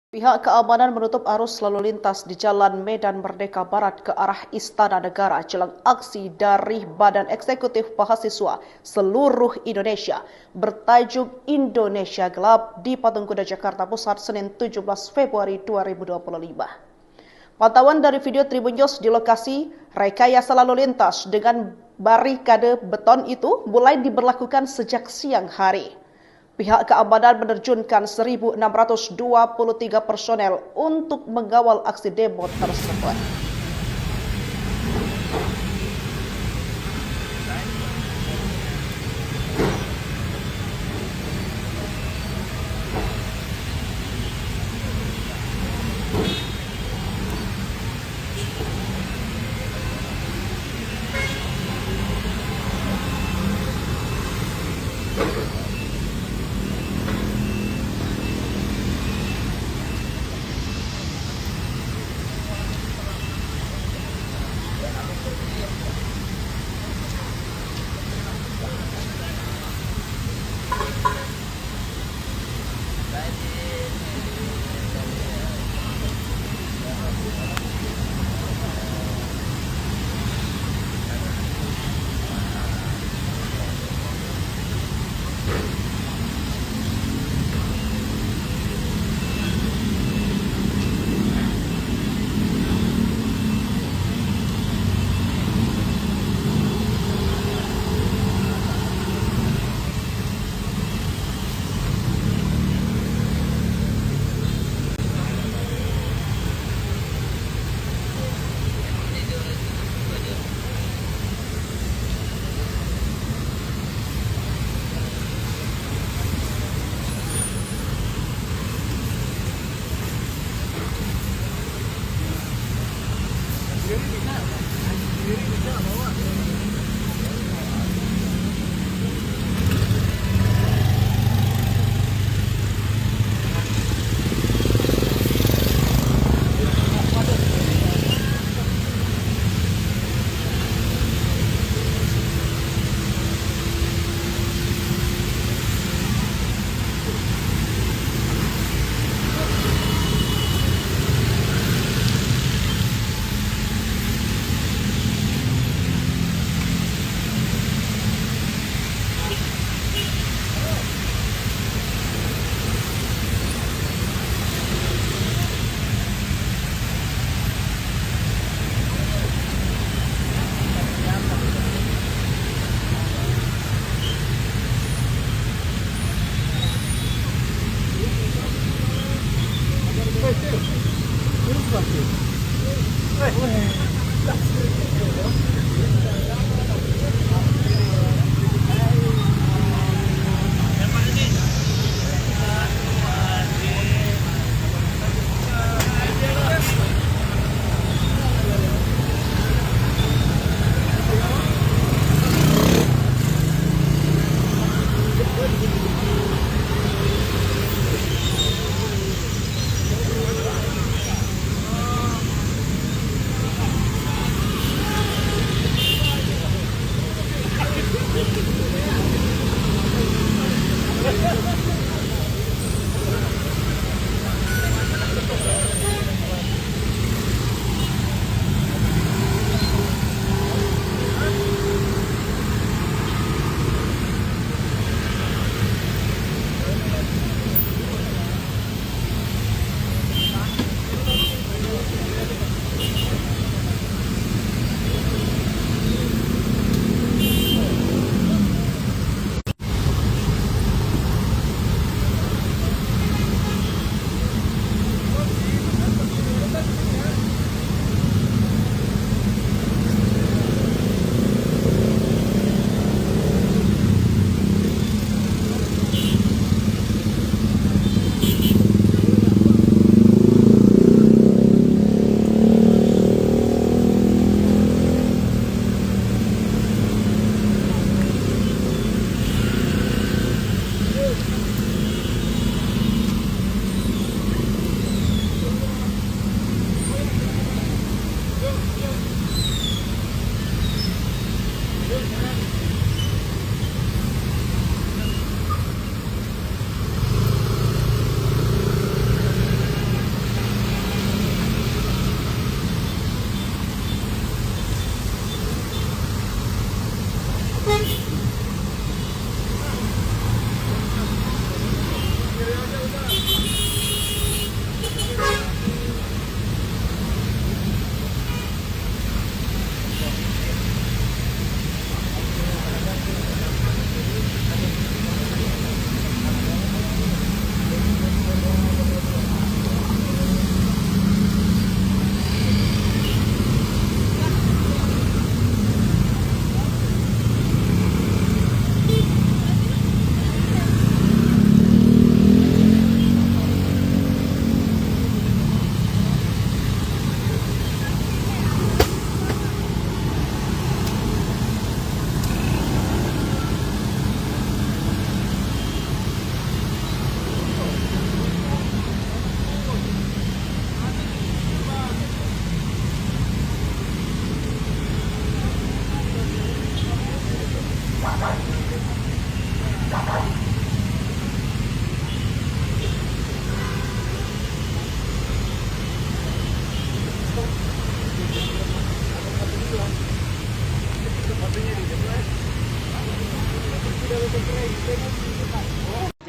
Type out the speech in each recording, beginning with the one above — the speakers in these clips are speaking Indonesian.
Pihak keamanan menutup arus lalu lintas di Jalan Medan Merdeka Barat ke arah Istana Negara jelang aksi dari Badan Eksekutif Mahasiswa Seluruh Indonesia bertajuk Indonesia Gelap di Patung Kuda Jakarta Pusat Senin 17 Februari 2025. Pantauan dari video Tribun News di lokasi rekayasa lalu lintas dengan barikade beton itu mulai diberlakukan sejak siang hari. Pihak keamanan menerjunkan 1.623 personel untuk mengawal aksi demo tersebut.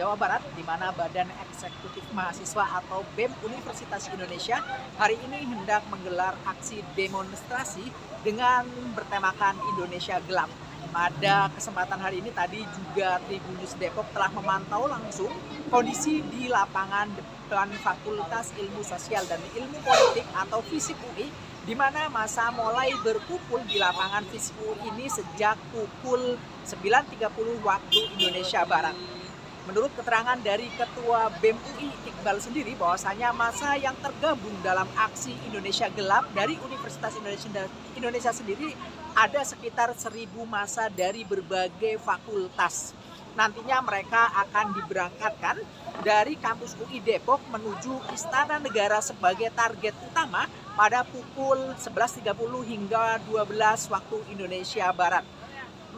Jawa Barat, di mana Badan Eksekutif Mahasiswa atau BEM Universitas Indonesia hari ini hendak menggelar aksi demonstrasi dengan bertemakan Indonesia Gelap. Pada kesempatan hari ini tadi juga Tribunnews Depok telah memantau langsung kondisi di lapangan depan Fakultas Ilmu Sosial dan Ilmu Politik atau FISIP UI, di mana massa mulai berkumpul di lapangan FISIP UI ini sejak pukul 9.30 waktu Indonesia Barat. Menurut keterangan dari Ketua BEM UI Iqbal sendiri, bahwasanya massa yang tergabung dalam aksi Indonesia Gelap dari Universitas Indonesia sendiri ada sekitar 1.000 massa dari berbagai fakultas. Nantinya mereka akan diberangkatkan dari kampus UI Depok menuju Istana Negara sebagai target utama pada pukul 11.30 hingga 12 waktu Indonesia Barat.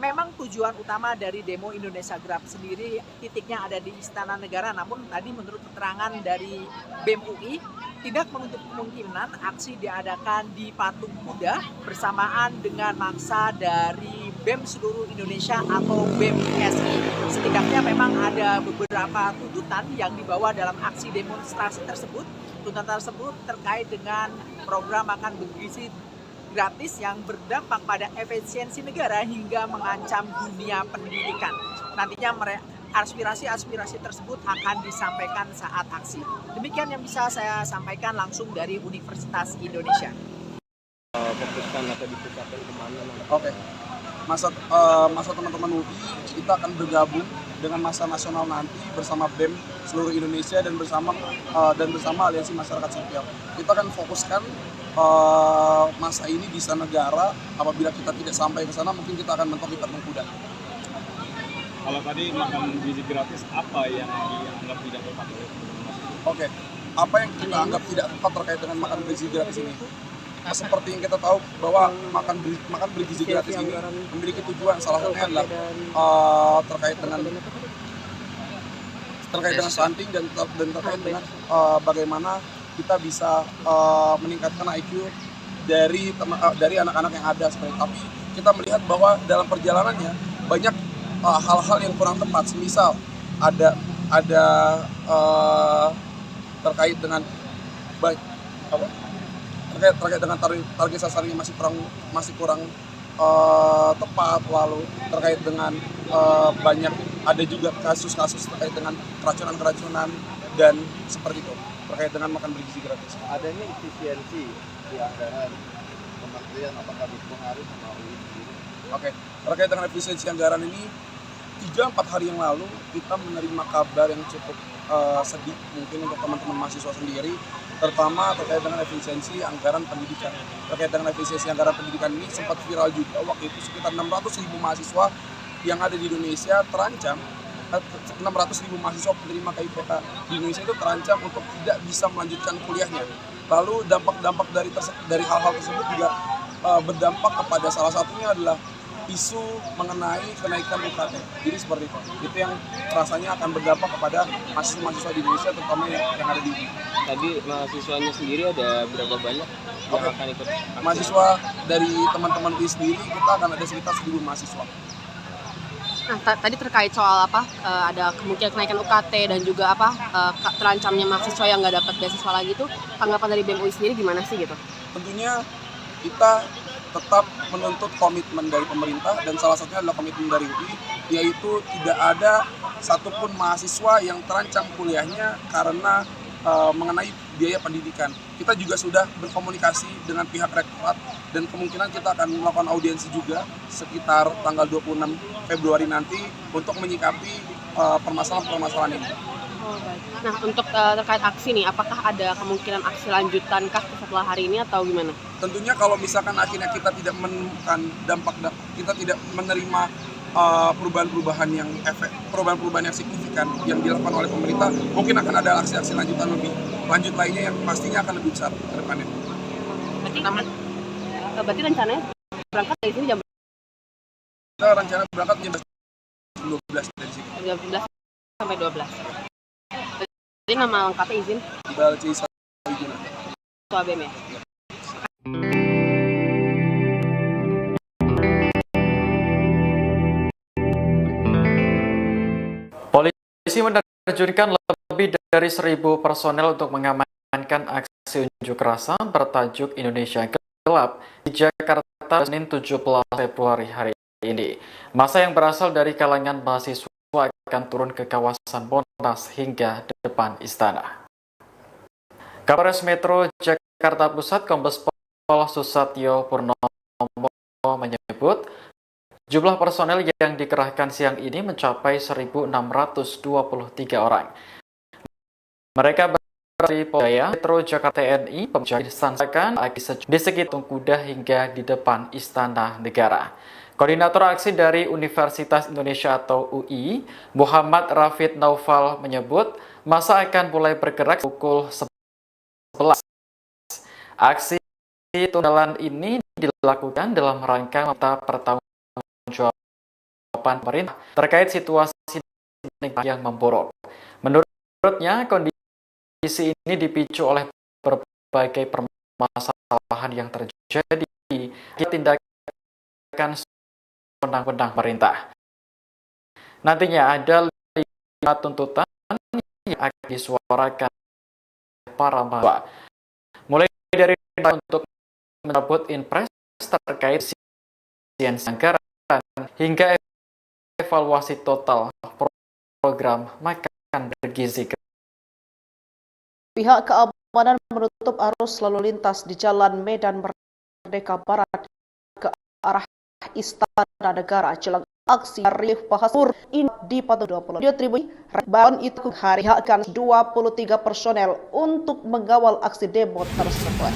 Memang tujuan utama dari demo Indonesia Gelap sendiri titiknya ada di Istana Negara, namun tadi menurut keterangan dari BEM UI tidak menutup kemungkinan aksi diadakan di Patung Kuda bersamaan dengan massa dari BEM seluruh Indonesia atau BEM SI. Setidaknya memang ada beberapa tuntutan yang dibawa dalam aksi demonstrasi tersebut. Tuntutan tersebut terkait dengan program makan bergizi gratis yang berdampak pada efisiensi negara hingga mengancam dunia pendidikan. Nantinya aspirasi-aspirasi tersebut akan disampaikan saat aksi. Demikian yang bisa saya sampaikan langsung dari Universitas Indonesia. Fokuskan atau dipusatkan kemana? Oke. Masa teman-teman UI kita akan bergabung dengan masa nasional nanti bersama BEM seluruh Indonesia dan bersama Aliansi Masyarakat Sipil. Kita akan fokuskan masa ini di Istana Negara. Apabila kita tidak sampai ke sana, mungkin kita akan mentok di Patung Kuda. Kalau tadi makan gizi gratis, apa yang dianggap tidak tepat oleh Oke, apa yang kita anggap tidak tepat terkait dengan makan bergizi gratis ini? Seperti yang kita tahu bahwa makan bergizi gratis ini memiliki tujuan, salah satunya adalah terkait dengan stunting dan terkait dengan bagaimana kita bisa meningkatkan IQ dari anak-anak yang ada seperti. Tapi kita melihat bahwa dalam perjalanannya banyak hal-hal yang kurang tepat. Semisal ada terkait dengan target sasarannya masih kurang tepat, lalu terkait dengan banyak ada juga kasus-kasus terkait dengan keracunan dan seperti itu terkait dengan makan bergizi gratis. Adanya efisiensi di anggaran kementerian, apakah berpengaruh sama UI sendiri? Oke, terkait dengan efisiensi anggaran ini 3-4 hari yang lalu kita menerima kabar yang cukup sedih mungkin untuk teman-teman mahasiswa sendiri, terutama terkait dengan efisiensi anggaran pendidikan. Terkait dengan efisiensi anggaran pendidikan ini sempat viral juga waktu itu, sekitar 600.000 mahasiswa yang ada di Indonesia terancam, 600.000 mahasiswa penerima KIPK di Indonesia itu terancam untuk tidak bisa melanjutkan kuliahnya. Lalu dampak dari hal-hal tersebut juga berdampak kepada salah satunya adalah isu mengenai kenaikan UKT. Jadi seperti itu. Itu yang rasanya akan berdampak kepada mahasiswa-mahasiswa di Indonesia, terutama yang ada di UI. Tadi mahasiswanya sendiri ada berapa banyak yang akan ikut? Mahasiswa dari teman-teman UI sendiri kita akan ada sekitar 1.000 mahasiswa. Nah, tadi terkait soal ada kemungkinan kenaikan UKT dan juga terancamnya mahasiswa yang nggak dapat beasiswa lagi itu, tanggapan dari BEM UI sendiri gimana sih gitu? Tentunya kita tetap menuntut komitmen dari pemerintah, dan salah satunya adalah komitmen dari UI, yaitu tidak ada satupun mahasiswa yang terancam kuliahnya karena mengenai biaya pendidikan. Kita juga sudah berkomunikasi dengan pihak rektorat dan kemungkinan kita akan melakukan audiensi juga sekitar tanggal 26 Februari nanti untuk menyikapi permasalahan-permasalahan ini. Oh, baik. Nah, untuk terkait aksi nih, apakah ada kemungkinan aksi lanjutankah setelah hari ini atau gimana? Tentunya kalau misalkan akhirnya kita tidak menemukan kita tidak menerima perubahan-perubahan yang signifikan yang dilakukan oleh pemerintah, mungkin akan ada aksi-aksi lanjut lainnya yang pastinya akan lebih besar ke depannya. Berarti rencananya berangkat dari sini jam berapa? Kita rencana berangkat jam 12 dari sini. Jam 11 sampai 12. Jadi nama lengkapnya izin? Iqbal C. Sawijuna. Ketua BEM ya? Polisi menerjunkan lebih dari 1.000 personel untuk mengamankan aksi unjuk rasa bertajuk Indonesia Gelap di Jakarta Senin 17 Februari hari ini. Massa yang berasal dari kalangan mahasiswa akan turun ke kawasan Monas hingga depan istana. Kapolres Metro Jakarta Pusat Kombes Pol Susatyo Purnomo menyebut jumlah personel yang dikerahkan siang ini mencapai 1.623 orang. Mereka dari Polda Metro Jakarta TNI, disampaikan di sekitar Kuda hingga di depan Istana Negara. Koordinator aksi dari Universitas Indonesia atau UI, Muhammad Rafid Naufal menyebut massa akan mulai bergerak pukul 11. Aksi tundalan ini dilakukan dalam rangka meminta pertanggungjawaban pemerintah terkait situasi yang memburuk. Menurutnya, kondisi ini dipicu oleh berbagai permasalahan yang terjadi di tindakan undang-undang pemerintah. Nantinya ada 5 tuntutan yang akan disuarakan para mahasiswa, mulai dari untuk mencabut impres terkait sains anggaran hingga evaluasi total program makan bergizi. Pihak keamanan menutup arus lalu lintas di Jalan Medan Merdeka Barat ke arah Istana Negara jelang aksi Darih Bahasur ini dipantau 20 diatribusi Ban itu hari akan 23 personel untuk mengawal aksi demo tersebut.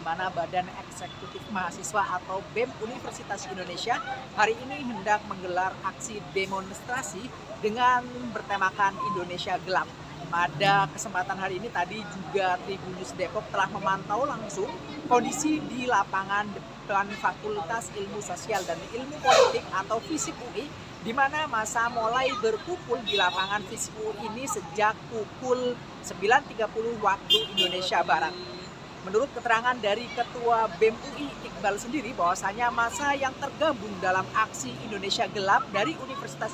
mana Badan Eksekutif Mahasiswa atau BEM Universitas Indonesia hari ini hendak menggelar aksi demonstrasi dengan bertemakan Indonesia Gelap. Pada kesempatan hari ini tadi juga Tribunnews Depok telah memantau langsung kondisi di lapangan depan Fakultas Ilmu Sosial dan Ilmu Politik atau FISIP UI, di mana massa mulai berkumpul di lapangan FISIP UI ini sejak pukul 9.30 waktu Indonesia Barat. Menurut keterangan dari Ketua BEM UI Iqbal sendiri, bahwasanya massa yang tergabung dalam aksi Indonesia Gelap dari Universitas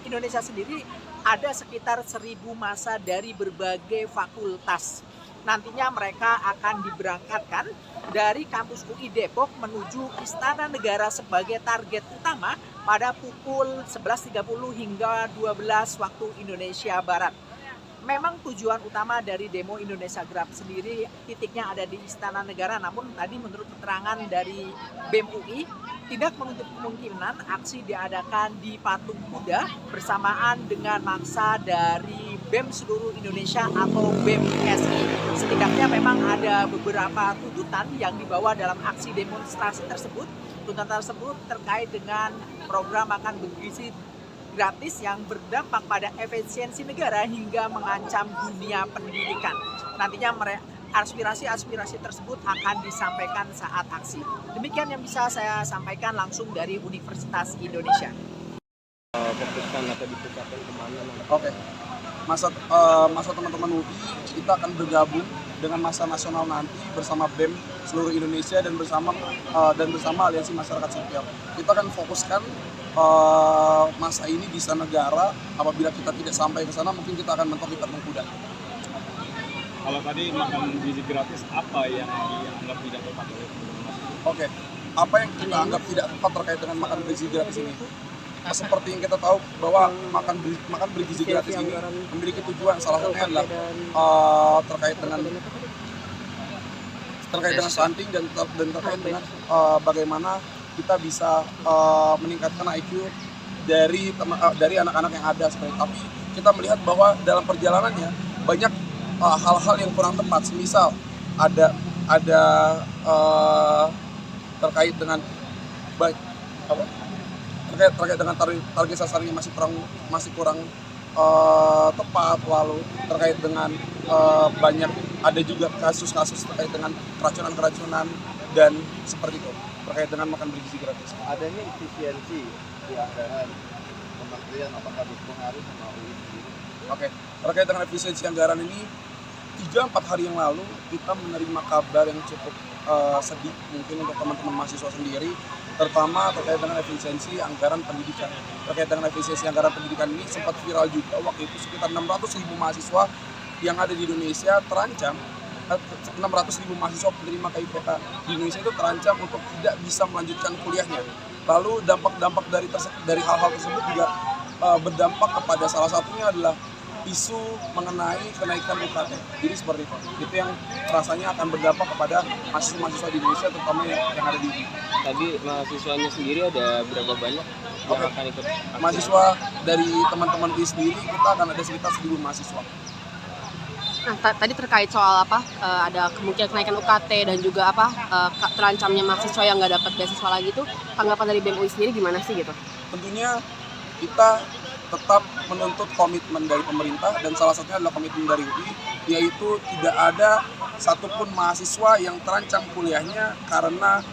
Indonesia sendiri ada sekitar 1.000 massa dari berbagai fakultas. Nantinya mereka akan diberangkatkan dari kampus UI Depok menuju Istana Negara sebagai target utama pada pukul 11.30 hingga 12 waktu Indonesia Barat. Memang tujuan utama dari demo Indonesia Gelap sendiri titiknya ada di Istana Negara, namun tadi menurut keterangan dari BEM UI tidak menutup kemungkinan aksi diadakan di Patung Kuda bersamaan dengan massa dari BEM seluruh Indonesia atau BEM SI. Setidaknya memang ada beberapa tuntutan yang dibawa dalam aksi demonstrasi tersebut. Tuntutan tersebut terkait dengan program makan bergizi gratis yang berdampak pada efisiensi negara hingga mengancam dunia pendidikan. Nantinya aspirasi-aspirasi tersebut akan disampaikan saat aksi. Demikian yang bisa saya sampaikan langsung dari Universitas Indonesia. Fokuskan atau dipusatkan kemana? Oke. Masa teman-teman UI kita akan bergabung dengan masa nasional nanti bersama BEM seluruh Indonesia dan bersama Aliansi Masyarakat Sipil. Kita akan fokuskan masa ini di Istana Negara. Apabila kita tidak sampai ke sana, mungkin kita akan mentok di Patung Kuda. Kalau tadi makan gizi gratis, apa yang dianggap tidak tepat oleh pemerintah? Oke, apa yang kita anggap tidak tepat terkait dengan makan bergizi gratis ini? Seperti yang kita tahu bahwa makan bergizi gratis ini memiliki tujuan, salah satunya adalah terkait dengan stunting dan terkait dengan bagaimana kita bisa meningkatkan IQ dari anak-anak yang ada seperti. Tapi kita melihat bahwa dalam perjalanannya banyak hal-hal yang kurang tepat. Semisal ada terkait dengan terkait dengan target sasarannya masih kurang tepat, lalu terkait dengan banyak ada juga kasus-kasus terkait dengan keracunan dan seperti itu terkait dengan makan bergizi gratis. Adanya efisiensi di anggaran kementerian, apakah berpengaruh sama UI sendiri? Oke, terkait dengan efisiensi anggaran ini 3-4 hari yang lalu kita menerima kabar yang cukup sedih mungkin untuk teman-teman mahasiswa sendiri, terutama terkait dengan efisiensi anggaran pendidikan. Terkait dengan efisiensi anggaran pendidikan ini sempat viral juga waktu itu, sekitar 600.000 mahasiswa yang ada di Indonesia terancam, 600.000 mahasiswa penerima KIPK di Indonesia itu terancam untuk tidak bisa melanjutkan kuliahnya. Lalu dampak-dampak dari hal-hal tersebut juga berdampak kepada salah satunya adalah isu mengenai kenaikan UKT. Jadi seperti itu. Itu yang rasanya akan berdampak kepada mahasiswa-mahasiswa di Indonesia, terutama yang ada di UI. Tadi mahasiswanya sendiri ada berapa banyak yang akan ikut aksi? Mahasiswa dari teman-teman UI sendiri kita akan ada sekitar 1.000 mahasiswa. Nah, tadi terkait soal ada kemungkinan kenaikan UKT dan juga terancamnya mahasiswa yang nggak dapat beasiswa lagi itu, tanggapan dari BEM UI sendiri gimana sih gitu? Tentunya kita tetap menuntut komitmen dari pemerintah, dan salah satunya adalah komitmen dari UI, yaitu tidak ada satupun mahasiswa yang terancam kuliahnya karena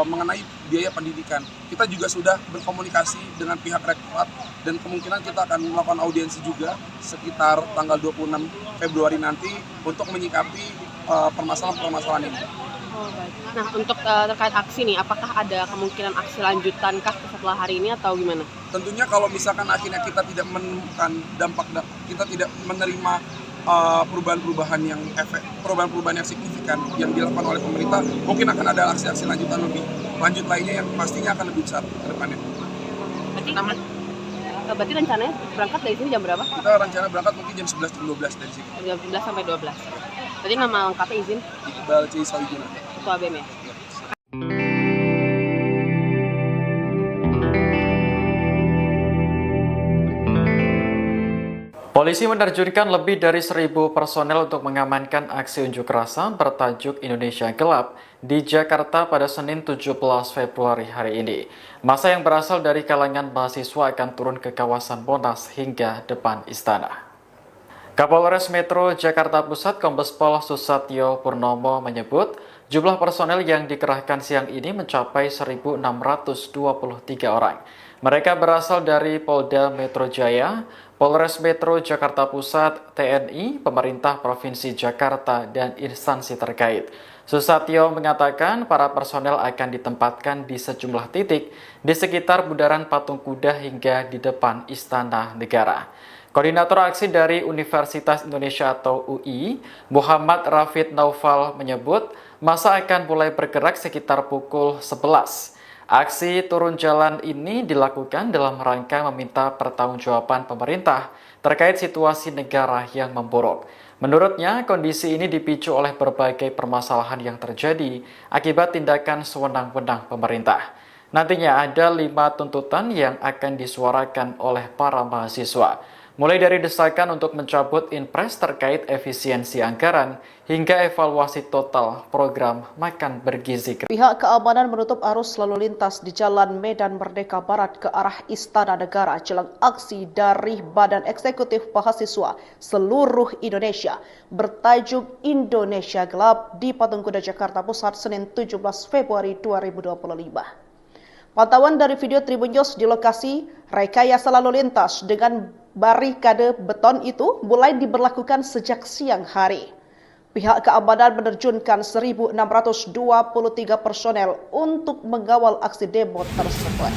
mengenai biaya pendidikan. Kita juga sudah berkomunikasi dengan pihak rektorat dan kemungkinan kita akan melakukan audiensi juga sekitar tanggal 26 Februari nanti untuk menyikapi permasalahan-permasalahan ini. Oh, baik. Nah, untuk terkait aksi nih, apakah ada kemungkinan aksi lanjutankah setelah hari ini atau gimana? Tentunya kalau misalkan akhirnya kita tidak menemukan kita tidak menerima perubahan-perubahan yang signifikan yang dilakukan oleh pemerintah, mungkin akan ada aksi-aksi lanjut lainnya yang pastinya akan lebih besar ke depannya. Berarti rencananya berangkat dari sini jam berapa? Kita rencana berangkat mungkin jam 11 jam 12 dari sini. Jam 11 sampai 12. Berarti nama lengkapnya izin? Iqbal C. Sowijuna. Ketua BEM ya? Polisi menerjunkan lebih dari 1.000 personel untuk mengamankan aksi unjuk rasa bertajuk Indonesia Gelap di Jakarta pada Senin 17 Februari hari ini. Massa yang berasal dari kalangan mahasiswa akan turun ke kawasan Monas hingga depan istana. Kapolres Metro Jakarta Pusat Kombes Pol Susatyo Purnomo menyebut jumlah personel yang dikerahkan siang ini mencapai 1.623 orang. Mereka berasal dari Polda Metro Jaya, Polres Metro Jakarta Pusat, TNI, pemerintah Provinsi Jakarta, dan instansi terkait. Susatyo mengatakan para personel akan ditempatkan di sejumlah titik di sekitar bundaran Patung Kuda hingga di depan Istana Negara. Koordinator aksi dari Universitas Indonesia atau UI, Muhammad Rafid Naufal menyebut massa akan mulai bergerak sekitar pukul 11. Aksi turun jalan ini dilakukan dalam rangka meminta pertanggungjawaban pemerintah terkait situasi negara yang memburuk. Menurutnya, kondisi ini dipicu oleh berbagai permasalahan yang terjadi akibat tindakan sewenang-wenang pemerintah. Nantinya ada 5 tuntutan yang akan disuarakan oleh para mahasiswa, mulai dari desakan untuk mencabut Inpres terkait efisiensi anggaran hingga evaluasi total program makan bergizi. Pihak keamanan menutup arus lalu lintas di Jalan Medan Merdeka Barat ke arah Istana Negara jelang aksi dari Badan Eksekutif Mahasiswa seluruh Indonesia bertajuk Indonesia Gelap di Patung Kuda Jakarta Pusat Senin 17 Februari 2025. Pantauan dari video Tribun News di lokasi rekayasa lalu lintas dengan barikade beton itu mulai diberlakukan sejak siang hari. Pihak keamanan menerjunkan 1.623 personel untuk mengawal aksi demo tersebut.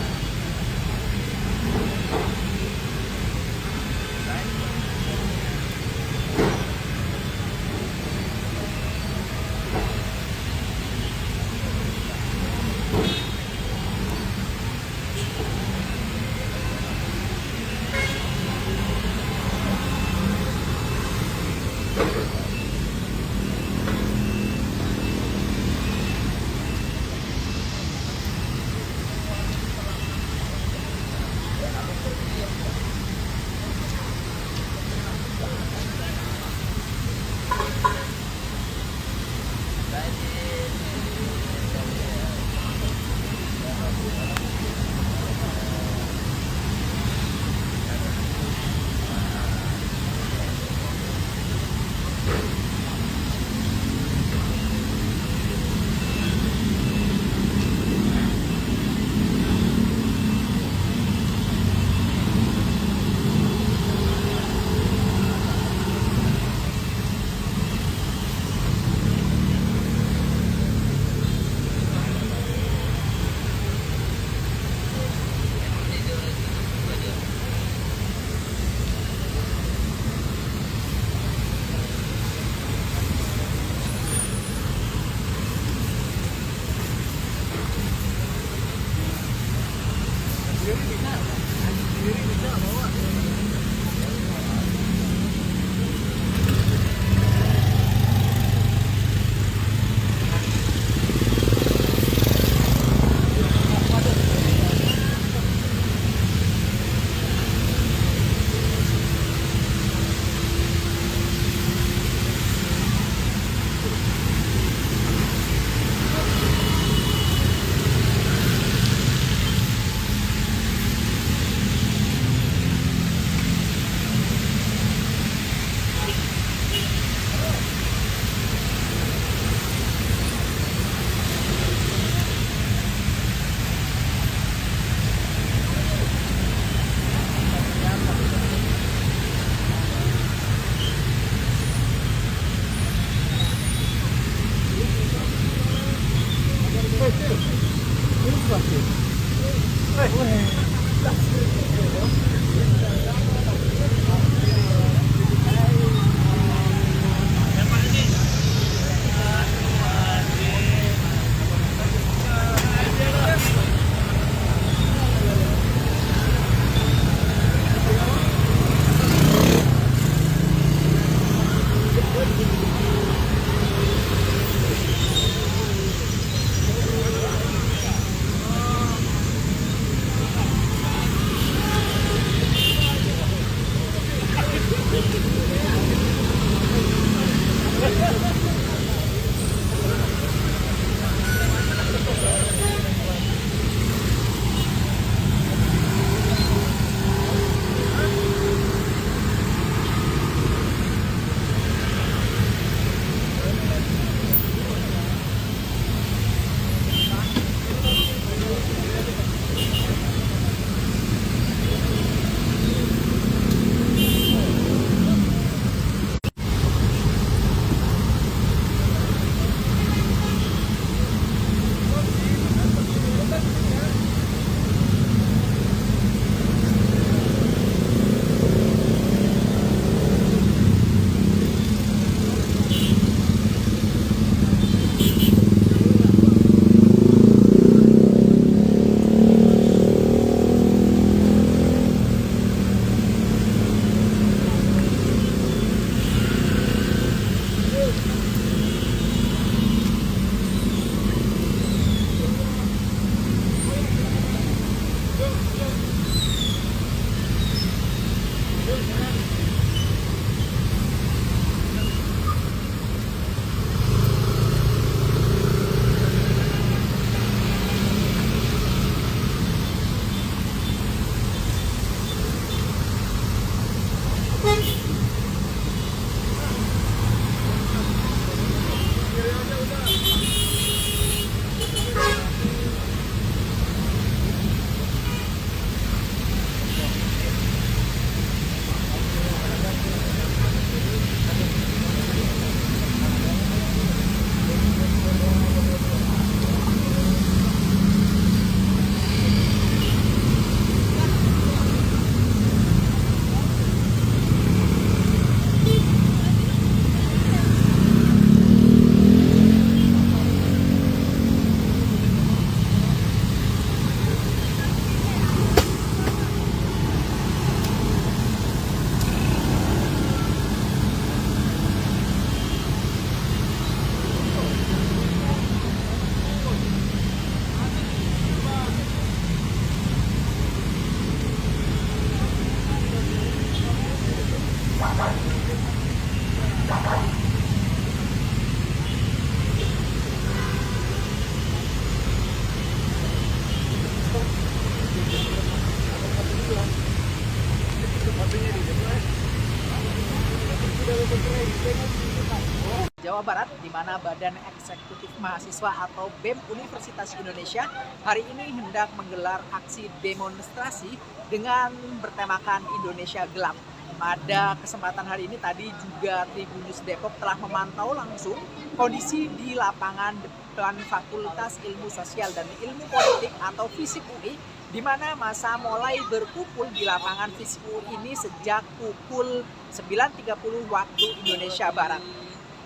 Jawa Barat, di mana Badan Eksekutif Mahasiswa atau BEM Universitas Indonesia hari ini hendak menggelar aksi demonstrasi dengan bertemakan Indonesia Gelap. Pada kesempatan hari ini tadi juga Tribunnews Depok telah memantau langsung kondisi di lapangan depan Fakultas Ilmu Sosial dan Ilmu Politik atau FISIP UI, di mana massa mulai berkumpul di lapangan FISIP UI ini sejak pukul 9.30 waktu Indonesia Barat.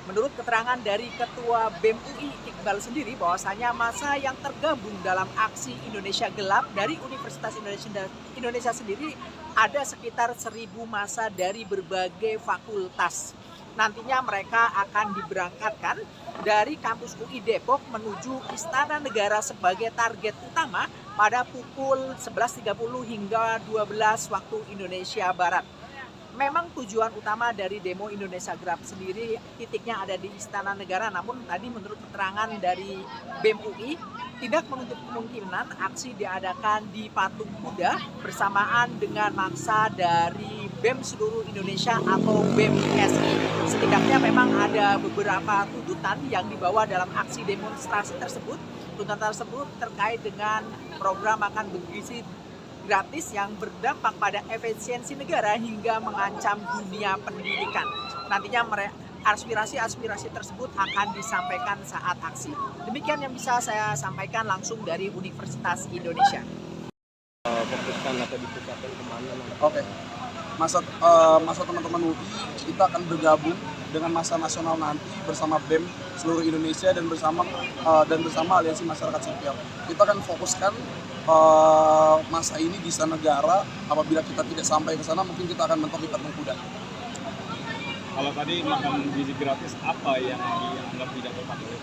Menurut keterangan dari Ketua BEM UI Iqbal sendiri, bahwasanya massa yang tergabung dalam aksi Indonesia Gelap dari Universitas Indonesia sendiri ada sekitar 1.000 massa dari berbagai fakultas. Nantinya mereka akan diberangkatkan dari kampus UI Depok menuju Istana Negara sebagai target utama pada pukul 11.30 hingga 12 waktu Indonesia Barat. Memang tujuan utama dari demo Indonesia Gelap sendiri titiknya ada di Istana Negara, namun tadi menurut keterangan dari BEM UI tidak menutup kemungkinan aksi diadakan di Patung Kuda bersamaan dengan massa dari BEM seluruh Indonesia atau BEM ISI. Setidaknya memang ada beberapa tuntutan yang dibawa dalam aksi demonstrasi tersebut. Tuntutan tersebut terkait dengan program makan bergizi gratis yang berdampak pada efisiensi negara hingga mengancam dunia pendidikan. Nantinya aspirasi-aspirasi tersebut akan disampaikan saat aksi. Demikian yang bisa saya sampaikan langsung dari Universitas Indonesia. Fokuskan atau dipusatkan kemana? Oke. Masa teman-teman UI kita akan bergabung dengan masa nasional nanti bersama BEM seluruh Indonesia dan bersama Aliansi Masyarakat Sipil. Kita akan fokuskan masa ini di Istana Negara. Apabila kita tidak sampai ke sana, mungkin kita akan mentok di Patung Kuda. Kalau tadi makan gizi gratis, apa yang dianggap tidak tepat oleh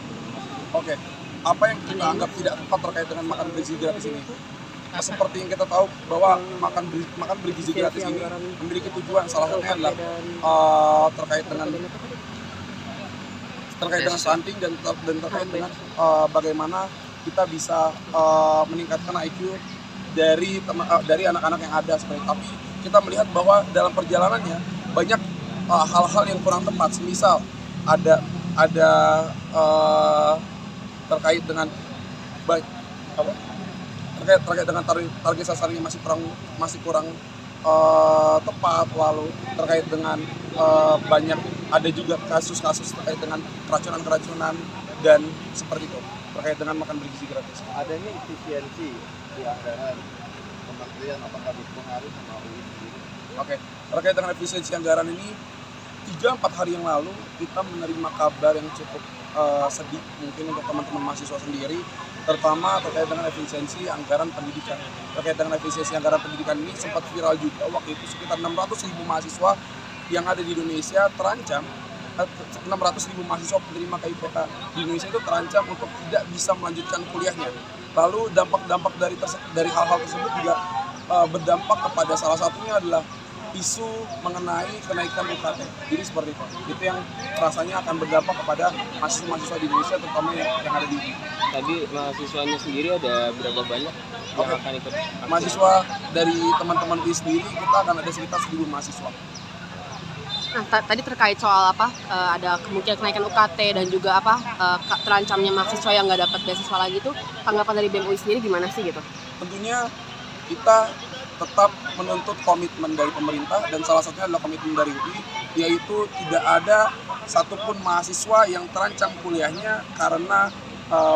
Oke, apa yang kita anggap tidak tepat terkait dengan makan bergizi gratis ini? Seperti yang kita tahu bahwa makan bergizi gratis ini memiliki tujuan, salah satunya adalah terkait dengan stunting dan terkait dengan bagaimana kita bisa meningkatkan IQ dari anak-anak yang ada seperti. Tapi kita melihat bahwa dalam perjalanannya banyak hal-hal yang kurang tepat. Semisal ada terkait dengan terkait dengan target sasarannya masih kurang tepat, lalu terkait dengan banyak ada juga kasus-kasus terkait dengan keracunan dan seperti itu terkait dengan makan bergizi gratis. Adanya efisiensi di anggaran kementerian, apakah dipengaruhi sama UI sendiri? Oke, terkait dengan efisiensi anggaran ini 3-4 hari yang lalu kita menerima kabar yang cukup sedih mungkin untuk teman-teman mahasiswa sendiri, terutama terkait dengan efisiensi anggaran pendidikan. Terkait dengan efisiensi anggaran pendidikan ini sempat viral juga waktu itu, sekitar 600.000 mahasiswa yang ada di Indonesia terancam, 600.000 mahasiswa penerima KIPK di Indonesia itu terancam untuk tidak bisa melanjutkan kuliahnya. Lalu dampak dari hal-hal tersebut juga berdampak kepada salah satunya adalah isu mengenai kenaikan UKT. Jadi seperti itu. Itu yang rasanya akan berdampak kepada mahasiswa-mahasiswa di Indonesia, terutama yang ada di UI. Tadi mahasiswanya sendiri ada berapa banyak yang akan ikut aksi? Mahasiswa dari teman-teman UI sendiri kita akan ada sekitar 1.000 mahasiswa. Nah, tadi terkait soal ada kemungkinan kenaikan UKT dan juga terancamnya mahasiswa yang nggak dapat beasiswa lagi itu, tanggapan dari BEM UI sendiri gimana sih gitu? Tentunya kita tetap menuntut komitmen dari pemerintah, dan salah satunya adalah komitmen dari UI, yaitu tidak ada satupun mahasiswa yang terancam kuliahnya karena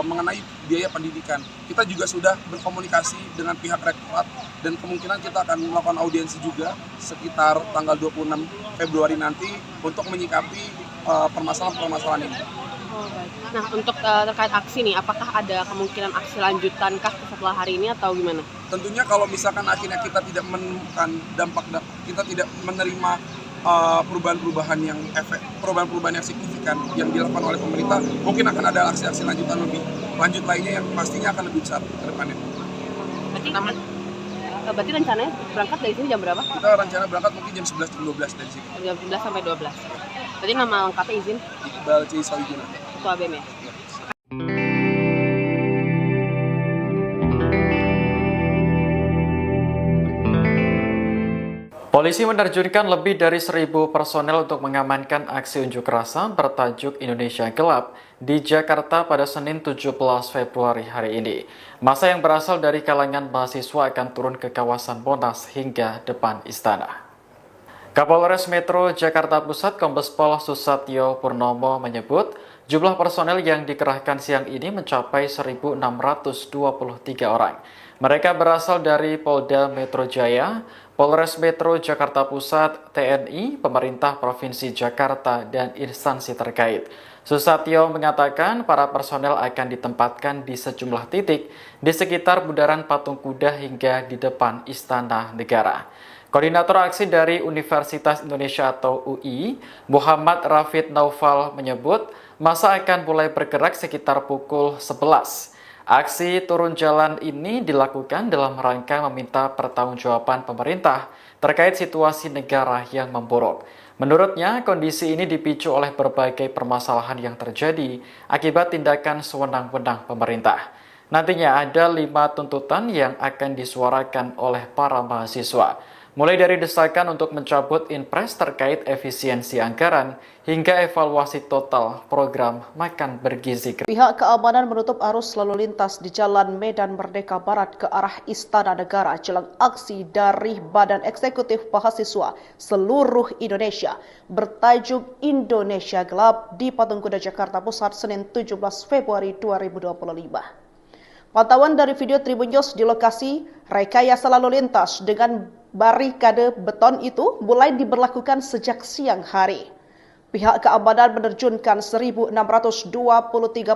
mengenai biaya pendidikan. Kita juga sudah berkomunikasi dengan pihak rektorat dan kemungkinan kita akan melakukan audiensi juga sekitar tanggal 26 Februari nanti untuk menyikapi permasalahan-permasalahan ini. Oh, baik. Nah, untuk terkait aksi nih, apakah ada kemungkinan aksi lanjutankah setelah hari ini atau gimana? Tentunya kalau misalkan akhirnya kita tidak menemukan dampak-dampak, kita tidak menerima perubahan-perubahan yang signifikan yang dilakukan oleh pemerintah, mungkin akan ada aksi-aksi lanjutan lebih lanjut lainnya yang pastinya akan lebih besar ke depannya. Berarti rencananya berangkat dari sini jam berapa? Kita rencana berangkat mungkin jam 11-12 dari sini. Jam 11 sampai 12. Berarti nama lengkapnya izin? Iqbal C. Sawijuna. Ketua BEM ya? Polisi menerjunkan lebih dari 1.000 personel untuk mengamankan aksi unjuk rasa bertajuk Indonesia Gelap di Jakarta pada Senin 17 Februari hari ini. Massa yang berasal dari kalangan mahasiswa akan turun ke kawasan Monas hingga depan istana. Kapolres Metro Jakarta Pusat Kombes Pol Susatyo Purnomo menyebut jumlah personel yang dikerahkan siang ini mencapai 1.623 orang. Mereka berasal dari Polda Metro Jaya, Polres Metro Jakarta Pusat, TNI, pemerintah Provinsi Jakarta, dan instansi terkait. Susatyo mengatakan para personel akan ditempatkan di sejumlah titik di sekitar bundaran Patung Kuda hingga di depan Istana Negara. Koordinator aksi dari Universitas Indonesia atau UI, Muhammad Rafid Naufal menyebut massa akan mulai bergerak sekitar pukul 11. Aksi turun jalan ini dilakukan dalam rangka meminta pertanggungjawaban pemerintah terkait situasi negara yang memburuk. Menurutnya, kondisi ini dipicu oleh berbagai permasalahan yang terjadi akibat tindakan sewenang-wenang pemerintah. Nantinya ada 5 tuntutan yang akan disuarakan oleh para mahasiswa, mulai dari desakan untuk mencabut Inpres terkait efisiensi anggaran hingga evaluasi total program makan bergizi. Pihak keamanan menutup arus lalu lintas di Jalan Medan Merdeka Barat ke arah Istana Negara jelang aksi dari Badan Eksekutif Mahasiswa seluruh Indonesia bertajuk Indonesia Gelap di Patung Kuda Jakarta Pusat Senin 17 Februari 2025. Pantauan dari video Tribun News di lokasi rekayasa lalu lintas dengan barikade beton itu mulai diberlakukan sejak siang hari. Pihak keamanan menerjunkan 1.623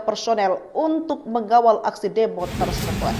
personel untuk mengawal aksi demo tersebut.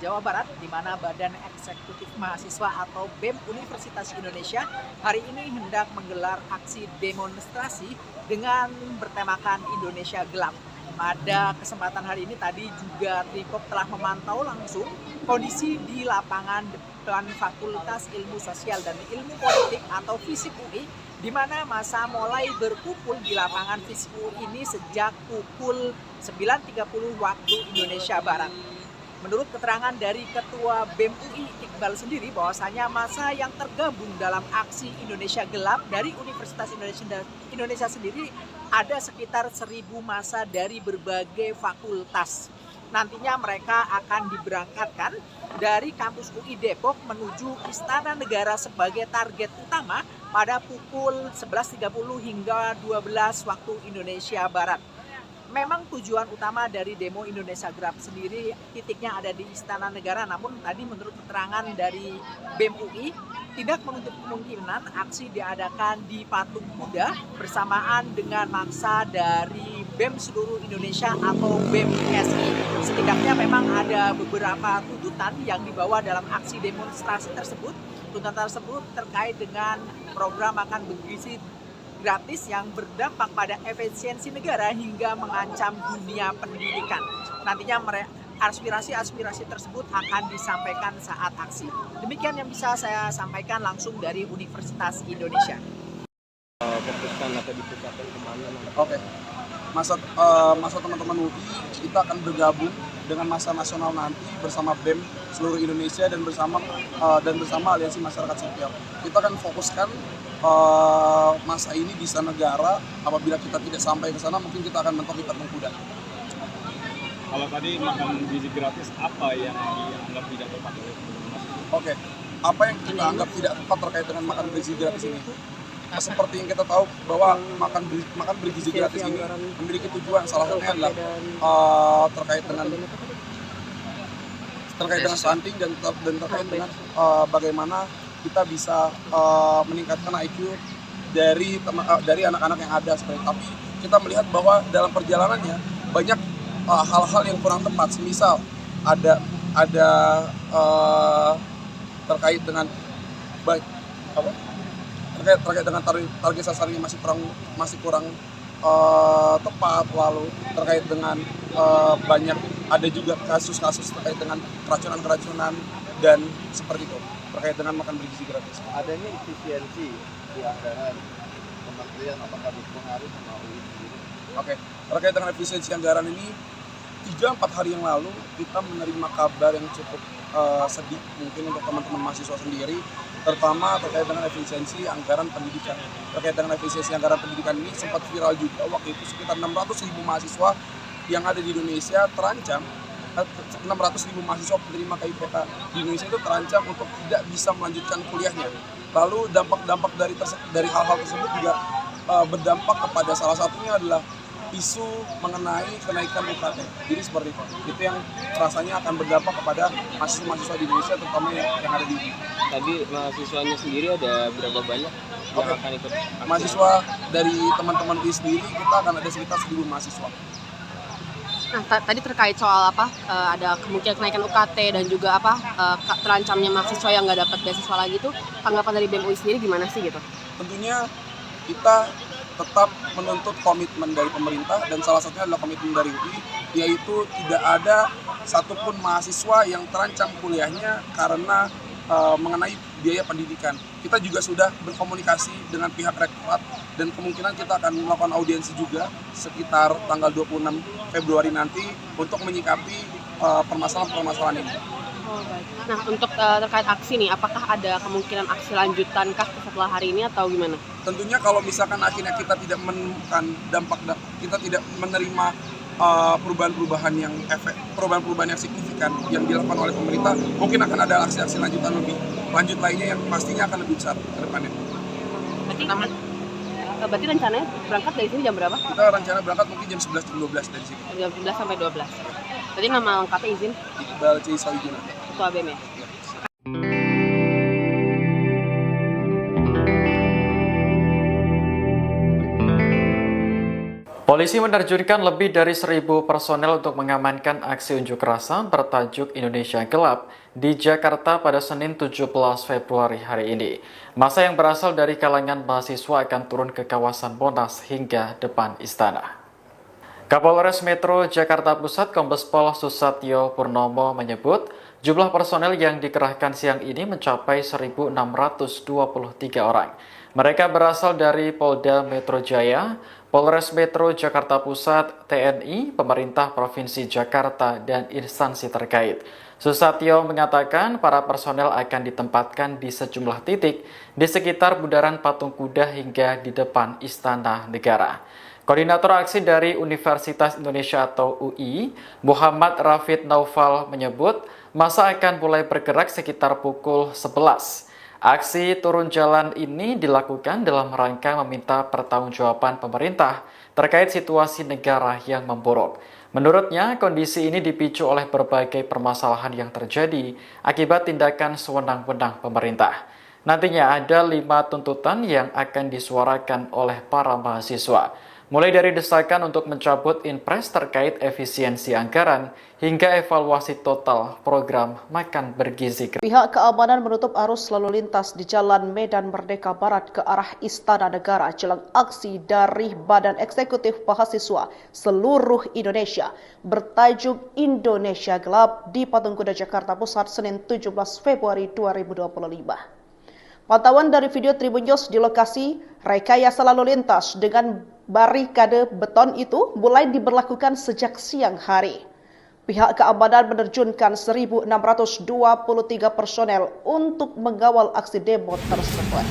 Jawa Barat, di mana Badan Eksekutif Mahasiswa atau BEM Universitas Indonesia hari ini hendak menggelar aksi demonstrasi dengan bertemakan Indonesia Gelap. Pada kesempatan hari ini tadi juga Tripop telah memantau langsung kondisi di lapangan depan Fakultas Ilmu Sosial dan Ilmu Politik atau FISIP UI, di mana massa mulai berkumpul di lapangan FISIP UI ini sejak pukul 9.30 waktu Indonesia Barat. Menurut keterangan dari Ketua BEM UI Iqbal sendiri, bahwasanya massa yang tergabung dalam aksi Indonesia Gelap dari Universitas Indonesia sendiri ada sekitar 1.000 massa dari berbagai fakultas. Nantinya mereka akan diberangkatkan dari kampus UI Depok menuju Istana Negara sebagai target utama pada pukul 11.30 hingga 12 waktu Indonesia Barat. Memang tujuan utama dari demo Indonesia Gelap sendiri titiknya ada di Istana Negara, namun tadi menurut keterangan dari BEM UI tidak menutup kemungkinan aksi diadakan di Patung Kuda bersamaan dengan massa dari BEM seluruh Indonesia atau BEM SI. Setidaknya memang ada beberapa tuntutan yang dibawa dalam aksi demonstrasi tersebut. Tuntutan tersebut terkait dengan program makan bergizi gratis yang berdampak pada efisiensi negara hingga mengancam dunia pendidikan. Nantinya aspirasi-aspirasi tersebut akan disampaikan saat aksi. Demikian yang bisa saya sampaikan langsung dari Universitas Indonesia. Fokuskan atau dipusatkan kemana? Oke. Masa teman-teman UI kita akan bergabung dengan masa nasional nanti bersama BEM seluruh Indonesia dan bersama Aliansi Masyarakat Sipil. Kita akan fokuskan masa ini di Istana Negara. Apabila kita tidak sampai ke sana, mungkin kita akan mentok di Patung Kuda. Kalau tadi makan gizi gratis, apa yang dianggap tidak tepat? Oke, apa yang kita anggap tidak tepat terkait dengan makan bergizi gratis ini? Seperti yang kita tahu bahwa makan bergizi gratis ini memiliki tujuan, salah satunya adalah terkait dengan stunting dan terkait dengan bagaimana kita bisa meningkatkan IQ dari anak-anak yang ada seperti. Tapi kita melihat bahwa dalam perjalanannya banyak hal-hal yang kurang tepat. Semisal ada terkait dengan terkait dengan target sasarannya masih kurang tepat, lalu terkait dengan banyak ada juga kasus-kasus terkait dengan keracunan dan seperti itu terkait dengan makan bergizi gratis. Adanya efisiensi di anggaran kementerian, apakah berpengaruh sama UI sendiri? Oke, terkait dengan efisiensi anggaran ini 3-4 hari yang lalu kita menerima kabar yang cukup sedih mungkin untuk teman-teman mahasiswa sendiri, terutama terkait dengan efisiensi anggaran pendidikan. Terkait dengan efisiensi anggaran pendidikan ini sempat viral juga waktu itu, sekitar 600.000 mahasiswa yang ada di Indonesia terancam, 600.000 mahasiswa penerima KIPK di Indonesia itu terancam untuk tidak bisa melanjutkan kuliahnya. Lalu dampak dari hal-hal tersebut juga berdampak kepada salah satunya adalah isu mengenai kenaikan UKT. Jadi seperti itu. Itu yang rasanya akan berdampak kepada mahasiswa-mahasiswa di Indonesia, terutama yang ada di UI. Tadi mahasiswanya sendiri ada berapa banyak yang akan ikut aksi? Mahasiswa dari teman-teman UI sendiri kita akan ada sekitar 1.000 mahasiswa. Nah, tadi terkait soal ada kemungkinan kenaikan UKT dan juga terancamnya mahasiswa yang nggak dapat beasiswa lagi itu, tanggapan dari BEM UI sendiri gimana sih gitu? Tentunya kita tetap menuntut komitmen dari pemerintah, dan salah satunya adalah komitmen dari UI, yaitu tidak ada satupun mahasiswa yang terancam kuliahnya karena mengenai biaya pendidikan. Kita juga sudah berkomunikasi dengan pihak rektorat dan kemungkinan kita akan melakukan audiensi juga sekitar tanggal 26 Februari nanti untuk menyikapi permasalahan-permasalahan ini. Oh, baik. Nah, untuk terkait aksi nih, apakah ada kemungkinan aksi lanjutankah setelah hari ini atau gimana? Tentunya kalau misalkan akhirnya kita tidak menemukan kita tidak menerima perubahan-perubahan yang signifikan yang dilakukan oleh pemerintah, mungkin akan ada aksi-aksi lanjut lainnya yang pastinya akan lebih besar ke depannya. Berarti rencananya berangkat dari sini jam berapa? Kita rencana berangkat mungkin jam 11 jam 12 dari sini. Jam 11 sampai 12. Berarti nama lengkapnya izin? Iqbal C. Sawijuna. Ketua BEM ya? Polisi menerjunkan lebih dari 1.000 personel untuk mengamankan aksi unjuk rasa bertajuk Indonesia Gelap di Jakarta pada Senin 17 Februari hari ini. Massa yang berasal dari kalangan mahasiswa akan turun ke kawasan Monas hingga depan istana. Kapolres Metro Jakarta Pusat Kombes Pol Susatyo Purnomo menyebut jumlah personel yang dikerahkan siang ini mencapai 1.623 orang. Mereka berasal dari Polda Metro Jaya, Polres Metro Jakarta Pusat, TNI, pemerintah Provinsi Jakarta, dan instansi terkait. Susatyo mengatakan para personel akan ditempatkan di sejumlah titik di sekitar Bundaran Patung Kuda hingga di depan Istana Negara. Koordinator aksi dari Universitas Indonesia atau UI, Muhammad Rafid Naufal menyebut massa akan mulai bergerak sekitar pukul 11. Aksi turun jalan ini dilakukan dalam rangka meminta pertanggungjawaban pemerintah terkait situasi negara yang memburuk. Menurutnya, kondisi ini dipicu oleh berbagai permasalahan yang terjadi akibat tindakan sewenang-wenang pemerintah. Nantinya ada 5 tuntutan yang akan disuarakan oleh para mahasiswa, mulai dari desakan untuk mencabut Inpres terkait efisiensi anggaran hingga evaluasi total program makan bergizi. Pihak keamanan menutup arus lalu lintas di Jalan Medan Merdeka Barat ke arah Istana Negara jelang aksi dari Badan Eksekutif Mahasiswa seluruh Indonesia bertajuk Indonesia Gelap di Patung Kuda Jakarta Pusat Senin 17 Februari 2025. Pantauan dari video Tribun News di lokasi rekayasa lalu lintas dengan barikade beton itu mulai diberlakukan sejak siang hari. Pihak keamanan menerjunkan 1.623 personel untuk mengawal aksi demo tersebut.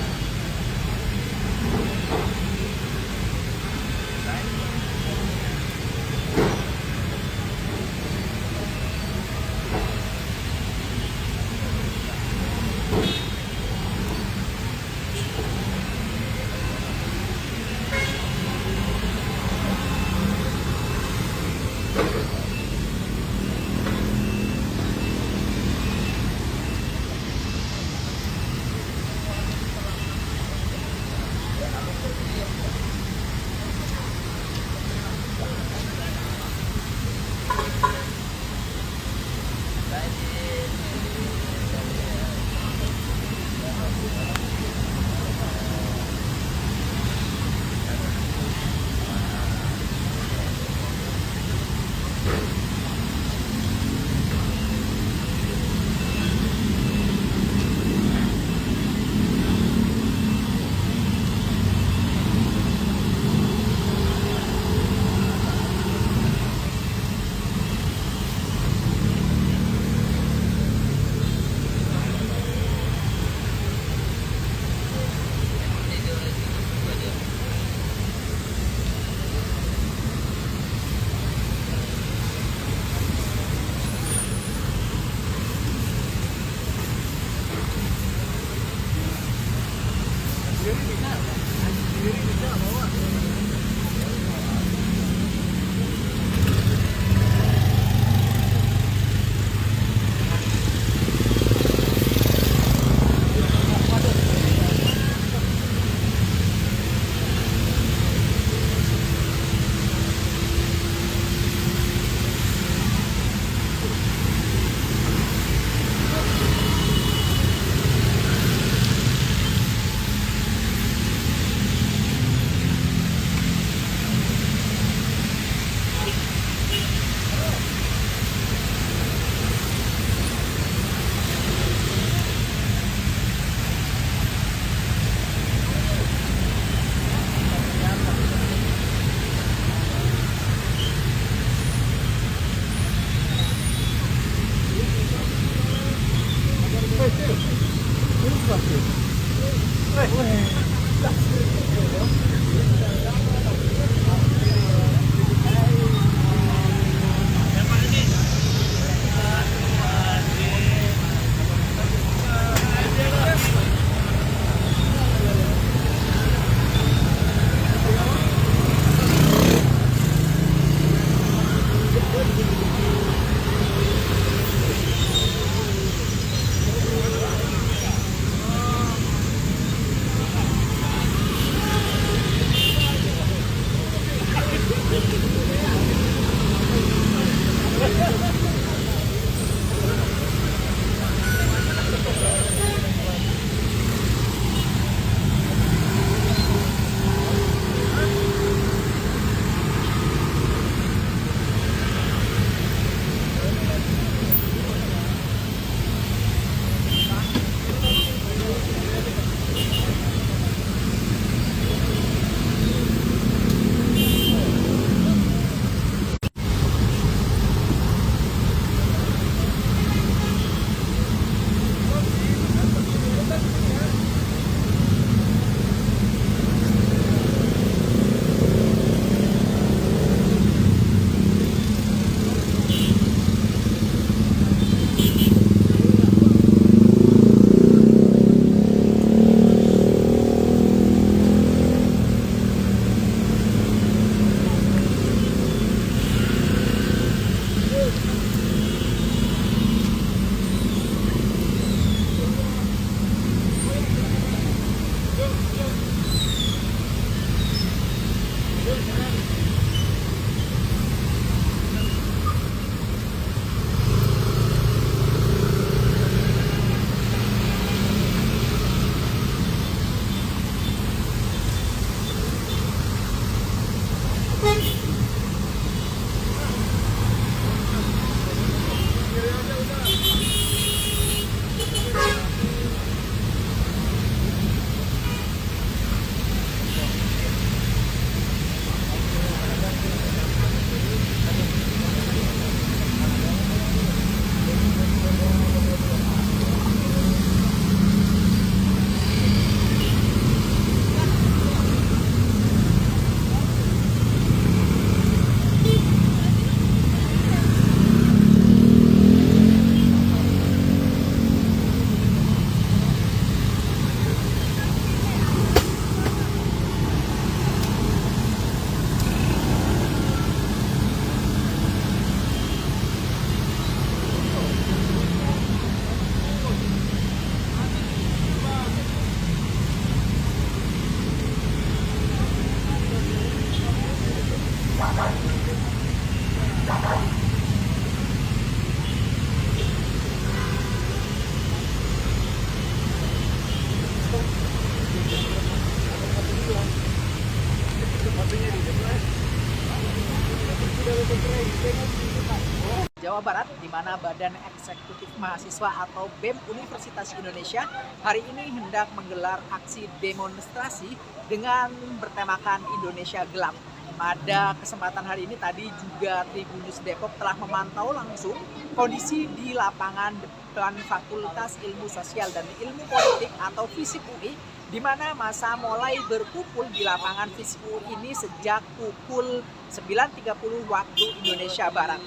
Jawa Barat, di mana Badan Eksekutif Mahasiswa atau BEM Universitas Indonesia hari ini hendak menggelar aksi demonstrasi dengan bertemakan Indonesia Gelap. Pada kesempatan hari ini tadi juga Tribunnews Depok telah memantau langsung kondisi di lapangan depan Fakultas Ilmu Sosial dan Ilmu Politik atau FISIP UI, di mana massa mulai berkumpul di lapangan FISIP UI ini sejak pukul 9.30 waktu Indonesia Barat.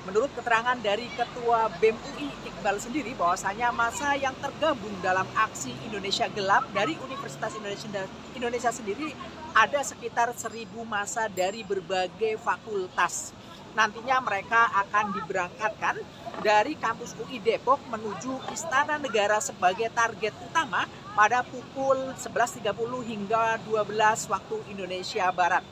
Menurut keterangan dari Ketua BEM UI Iqbal sendiri, bahwasanya massa yang tergabung dalam aksi Indonesia Gelap dari Universitas Indonesia sendiri ada sekitar 1.000 massa dari berbagai fakultas. Nantinya mereka akan diberangkatkan dari kampus UI Depok menuju Istana Negara sebagai target utama pada pukul 11.30 hingga 12 waktu Indonesia Barat.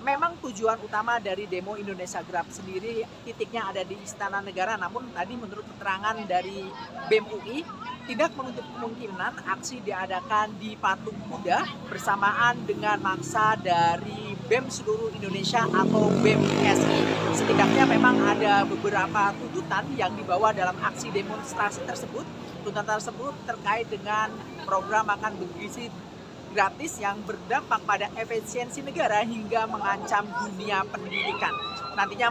Memang tujuan utama dari demo Indonesia Gelap sendiri titiknya ada di Istana Negara, namun tadi menurut keterangan dari BEM UI tidak menutup kemungkinan aksi diadakan di Patung Kuda bersamaan dengan massa dari BEM seluruh Indonesia atau BEM SI. Setidaknya memang ada beberapa tuntutan yang dibawa dalam aksi demonstrasi tersebut. Tuntutan tersebut terkait dengan program makan bergizi gratis yang berdampak pada efisiensi negara hingga mengancam dunia pendidikan. Nantinya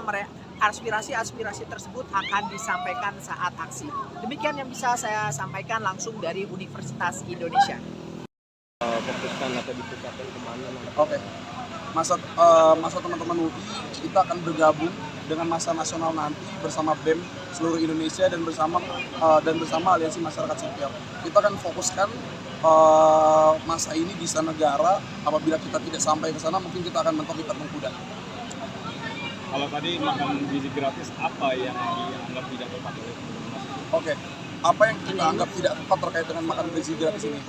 aspirasi-aspirasi tersebut akan disampaikan saat aksi. Demikian yang bisa saya sampaikan langsung dari Universitas Indonesia. Fokuskan atau dipusatkan kemana nanti? Oke. Masa teman-teman UI kita akan bergabung dengan masa nasional nanti bersama BEM seluruh Indonesia dan bersama Aliansi Masyarakat Sipil. Kita akan fokuskan masa ini di Istana Negara. Apabila kita tidak sampai ke sana, mungkin kita akan mentok di Patung Kuda. Kalau tadi makan gizi gratis, apa yang dianggap tidak tepat oleh Oke, apa yang kita anggap tidak tepat terkait dengan makan bergizi gratis ini?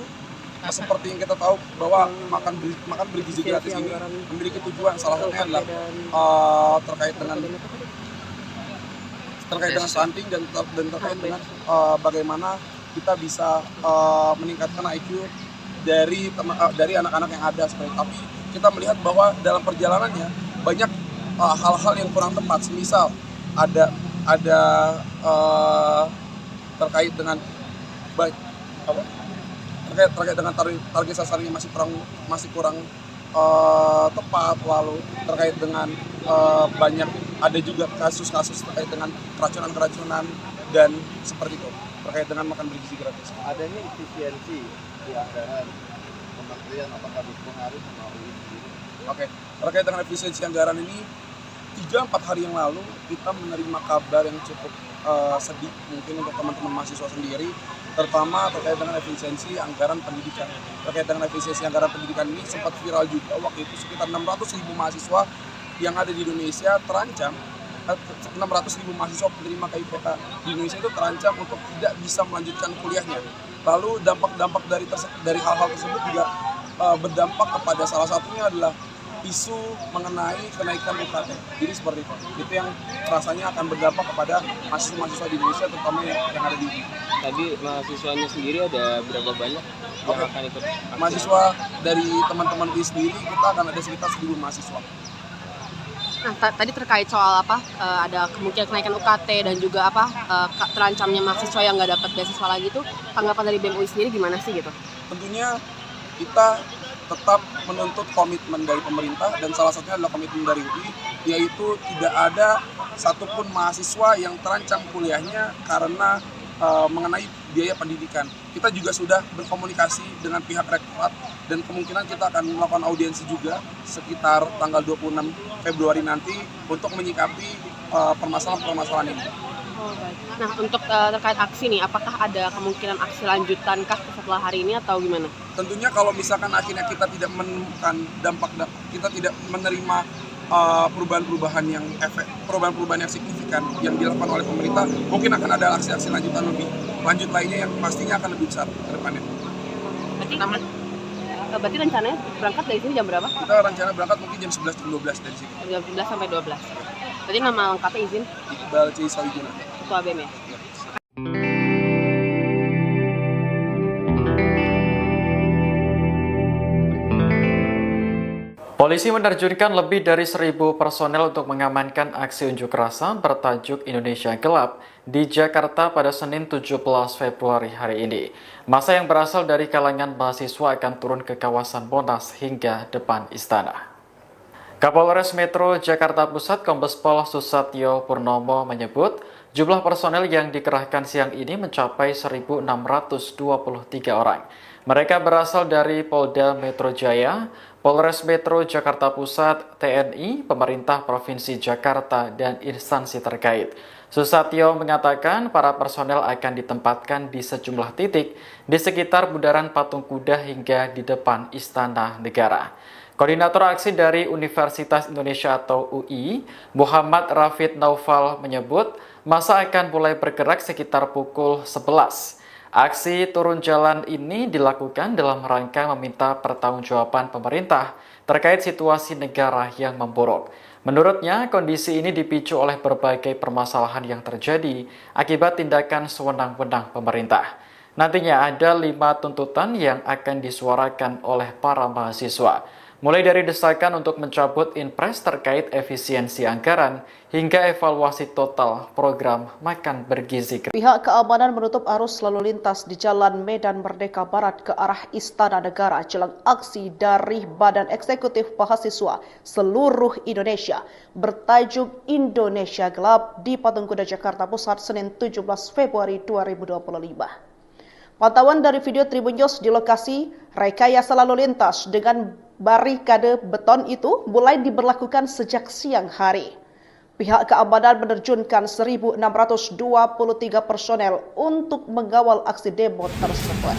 Seperti yang kita tahu bahwa makan bergizi gratis ini memiliki tujuan, salah satunya adalah terkait dengan stunting dan terkait dengan bagaimana kita bisa meningkatkan IQ dari anak-anak yang ada seperti. Tapi kita melihat bahwa dalam perjalanannya banyak hal-hal yang kurang tepat. Misal ada terkait dengan terkait dengan target sasarannya masih kurang tepat, lalu terkait dengan banyak ada juga kasus-kasus terkait dengan keracunan dan seperti itu terkait dengan makan bergizi gratis. Adanya efisiensi di anggaran kementerian, apakah berpengaruh sama UI sendiri? Oke, terkait dengan efisiensi anggaran ini 3-4 hari yang lalu kita menerima kabar yang cukup sedih mungkin untuk teman-teman mahasiswa sendiri, terutama terkait dengan efisiensi anggaran pendidikan. Terkait dengan efisiensi anggaran pendidikan ini sempat viral juga waktu itu, sekitar 600.000 mahasiswa yang ada di Indonesia terancam, 600.000 mahasiswa penerima KIPK di Indonesia itu terancam untuk tidak bisa melanjutkan kuliahnya. Lalu dampak-dampak dari hal-hal tersebut juga berdampak kepada salah satunya adalah isu mengenai kenaikan UKT. Jadi seperti itu. Itu yang rasanya akan berdampak kepada mahasiswa-mahasiswa di Indonesia, terutama yang ada di UI. Tadi mahasiswanya sendiri ada berapa banyak yang akan ikut aksi? Mahasiswa dari teman-teman UI sendiri, kita akan ada sekitar 1.000 mahasiswa. Nah, tadi terkait soal ada kemungkinan kenaikan UKT dan juga terancamnya mahasiswa yang nggak dapat beasiswa lagi itu, tanggapan dari BEM UI sendiri gimana sih gitu? Tentunya kita tetap menuntut komitmen dari pemerintah, dan salah satunya adalah komitmen dari UI, yaitu tidak ada satupun mahasiswa yang terancam kuliahnya karena mengenai biaya pendidikan. Kita juga sudah berkomunikasi dengan pihak rektorat, dan kemungkinan kita akan melakukan audiensi juga sekitar tanggal 26 Februari nanti untuk menyikapi permasalahan-permasalahan ini. Oh, baik. Nah, untuk terkait aksi nih, apakah ada kemungkinan aksi lanjutankah setelah hari ini atau gimana? Tentunya kalau misalkan akhirnya kita tidak menemukan dampak, kita tidak menerima perubahan-perubahan yang signifikan yang dilakukan oleh pemerintah, mungkin akan ada aksi-aksi lanjut lainnya yang pastinya akan lebih besar ke depannya. Berarti rencananya berangkat dari sini jam berapa? Kita rencana berangkat mungkin jam 11 jam 12 dari sini. Jam 11 sampai 12. Berarti nama lengkapnya izin? Iqbal C. Sowijuna. Ketua BEM ya? Polisi menerjunkan lebih dari 1.000 personel untuk mengamankan aksi unjuk rasa bertajuk Indonesia Gelap di Jakarta pada Senin 17 Februari hari ini. Massa yang berasal dari kalangan mahasiswa akan turun ke kawasan Monas hingga depan istana. Kapolres Metro Jakarta Pusat Kombes Pol Susatyo Purnomo menyebut jumlah personel yang dikerahkan siang ini mencapai 1.623 orang. Mereka berasal dari Polda Metro Jaya, Polres Metro Jakarta Pusat, TNI, pemerintah Provinsi Jakarta, dan instansi terkait. Susatyo mengatakan para personel akan ditempatkan di sejumlah titik di sekitar Bundaran Patung Kuda hingga di depan Istana Negara. Koordinator aksi dari Universitas Indonesia atau UI, Muhammad Rafid Naufal menyebut massa akan mulai bergerak sekitar pukul 11. Aksi turun jalan ini dilakukan dalam rangka meminta pertanggungjawaban pemerintah terkait situasi negara yang memburuk. Menurutnya, kondisi ini dipicu oleh berbagai permasalahan yang terjadi akibat tindakan sewenang-wenang pemerintah. Nantinya ada 5 tuntutan yang akan disuarakan oleh para mahasiswa, mulai dari desakan untuk mencabut Inpres terkait efisiensi anggaran hingga evaluasi total program makan bergizi. Pihak keamanan menutup arus lalu lintas di Jalan Medan Merdeka Barat ke arah Istana Negara jelang aksi dari Badan Eksekutif Mahasiswa seluruh Indonesia bertajuk Indonesia Gelap di Patung Kuda Jakarta Pusat Senin 17 Februari 2025. Pantauan dari video Tribun News di lokasi rekayasa lalu lintas dengan barikade beton itu mulai diberlakukan sejak siang hari. Pihak keamanan menerjunkan 1.623 personel untuk mengawal aksi demo tersebut.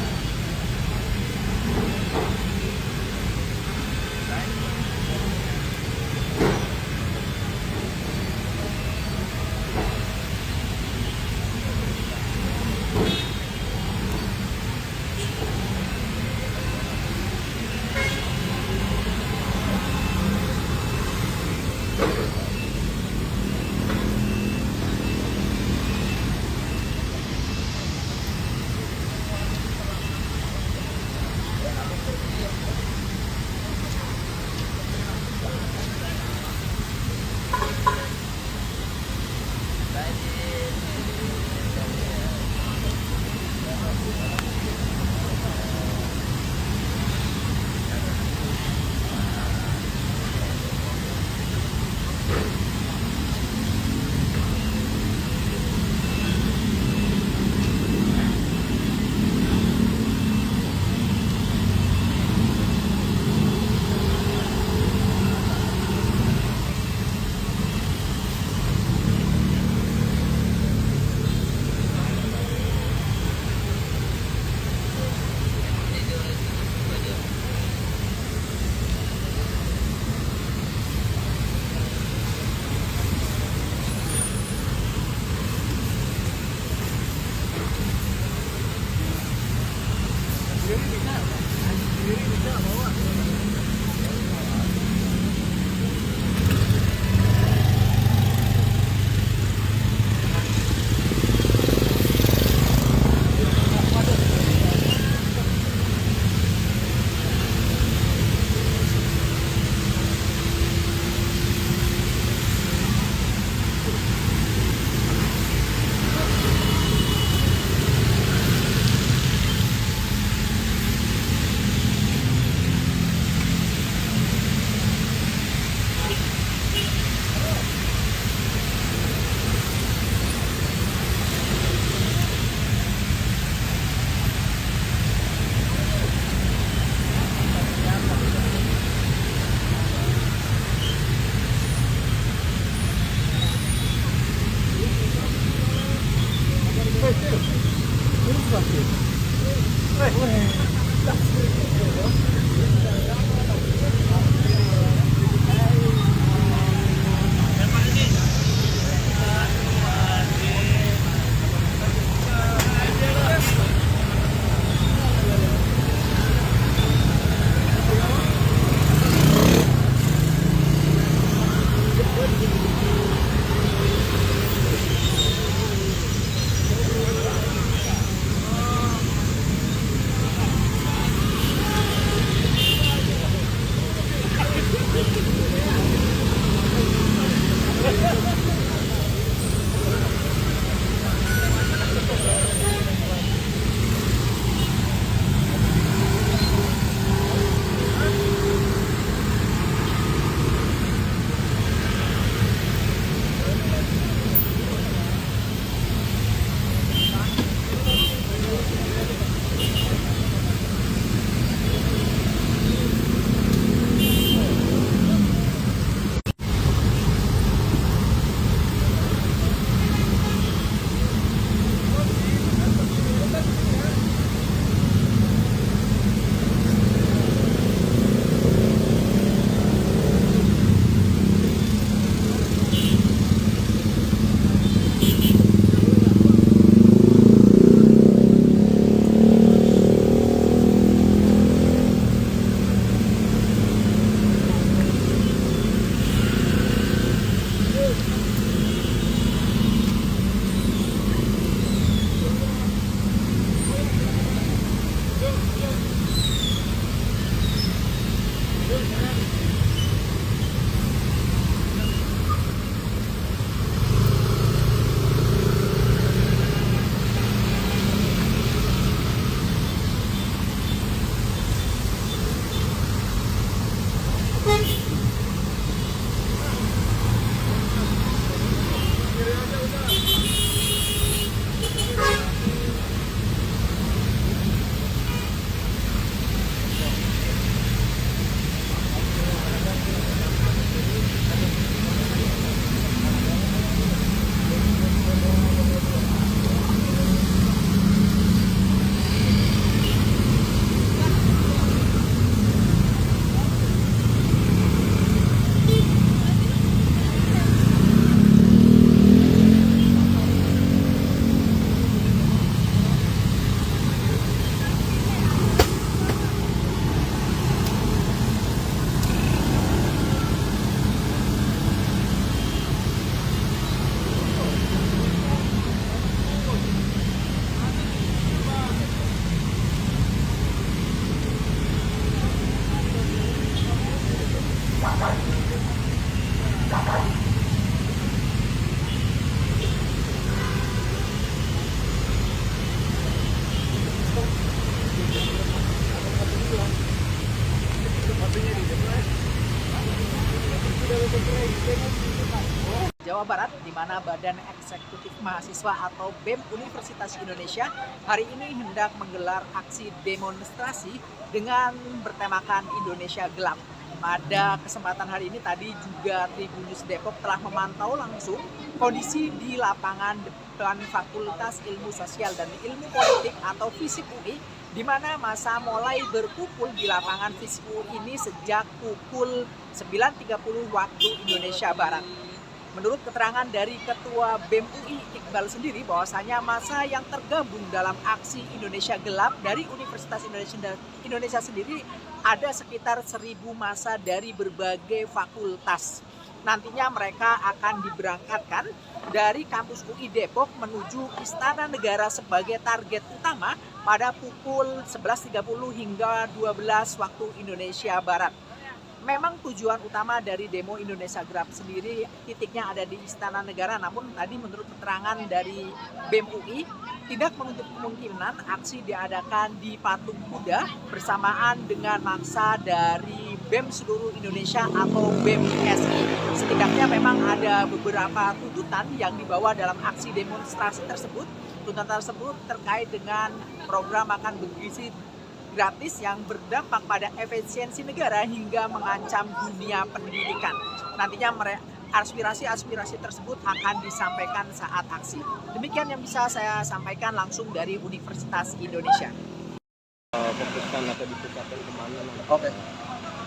Jawa Barat, di mana Badan Eksekutif Mahasiswa atau BEM Universitas Indonesia hari ini hendak menggelar aksi demonstrasi dengan bertemakan Indonesia Gelap. Pada kesempatan hari ini tadi juga Tribunnews Depok telah memantau langsung kondisi di lapangan depan Fakultas Ilmu Sosial dan Ilmu Politik atau FISIP UI, di mana massa mulai berkumpul di lapangan FISIP UI ini sejak pukul 9.30 waktu Indonesia Barat. Menurut keterangan dari Ketua BEM UI Iqbal sendiri, bahwasanya massa yang tergabung dalam aksi Indonesia Gelap dari Universitas Indonesia sendiri ada sekitar 1.000 massa dari berbagai fakultas. Nantinya mereka akan diberangkatkan dari kampus UI Depok menuju Istana Negara sebagai target utama pada pukul 11.30 hingga 12 waktu Indonesia Barat. Memang tujuan utama dari demo Indonesia Gelap sendiri titiknya ada di Istana Negara, namun tadi menurut keterangan dari BEM UI tidak menutup kemungkinan aksi diadakan di Patung Kuda bersamaan dengan massa dari BEM seluruh Indonesia atau BEM ISI. Setidaknya memang ada beberapa tuntutan yang dibawa dalam aksi demonstrasi tersebut. Tuntutan tersebut terkait dengan program makan bergizi gratis yang berdampak pada efisiensi negara hingga mengancam dunia pendidikan. Nantinya aspirasi-aspirasi tersebut akan disampaikan saat aksi. Demikian yang bisa saya sampaikan langsung dari Universitas Indonesia. Fokuskan atau dipusatkan kemana nanti? Oke.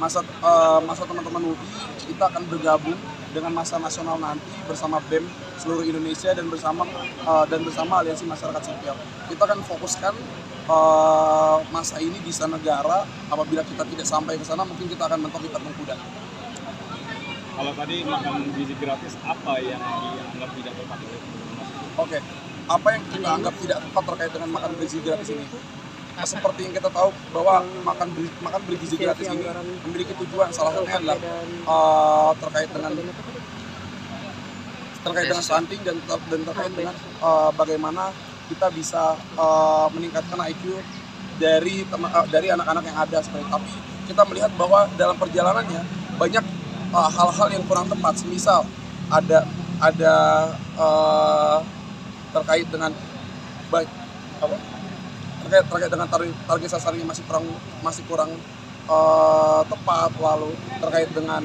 Masa teman-teman UI kita akan bergabung dengan masa nasional nanti bersama BEM seluruh Indonesia dan bersama Aliansi Masyarakat Sipil. Kita akan fokuskan masa ini di Istana Negara. Apabila kita tidak sampai ke sana, mungkin kita akan mentok di Patung Kuda. Kalau tadi makan gizi gratis, apa yang dianggap tidak tepat? Oke, apa yang kita anggap tidak tepat terkait dengan makan bergizi gratis ini? Seperti yang kita tahu bahwa makan bergizi gratis ini memiliki tujuan, salah satunya adalah terkait dengan stunting dan terkait dengan bagaimana kita bisa meningkatkan IQ dari anak-anak yang ada seperti. Tapi kita melihat bahwa dalam perjalanannya banyak hal-hal yang kurang tepat. Semisal ada terkait dengan terkait dengan target sasarannya masih kurang tepat, lalu terkait dengan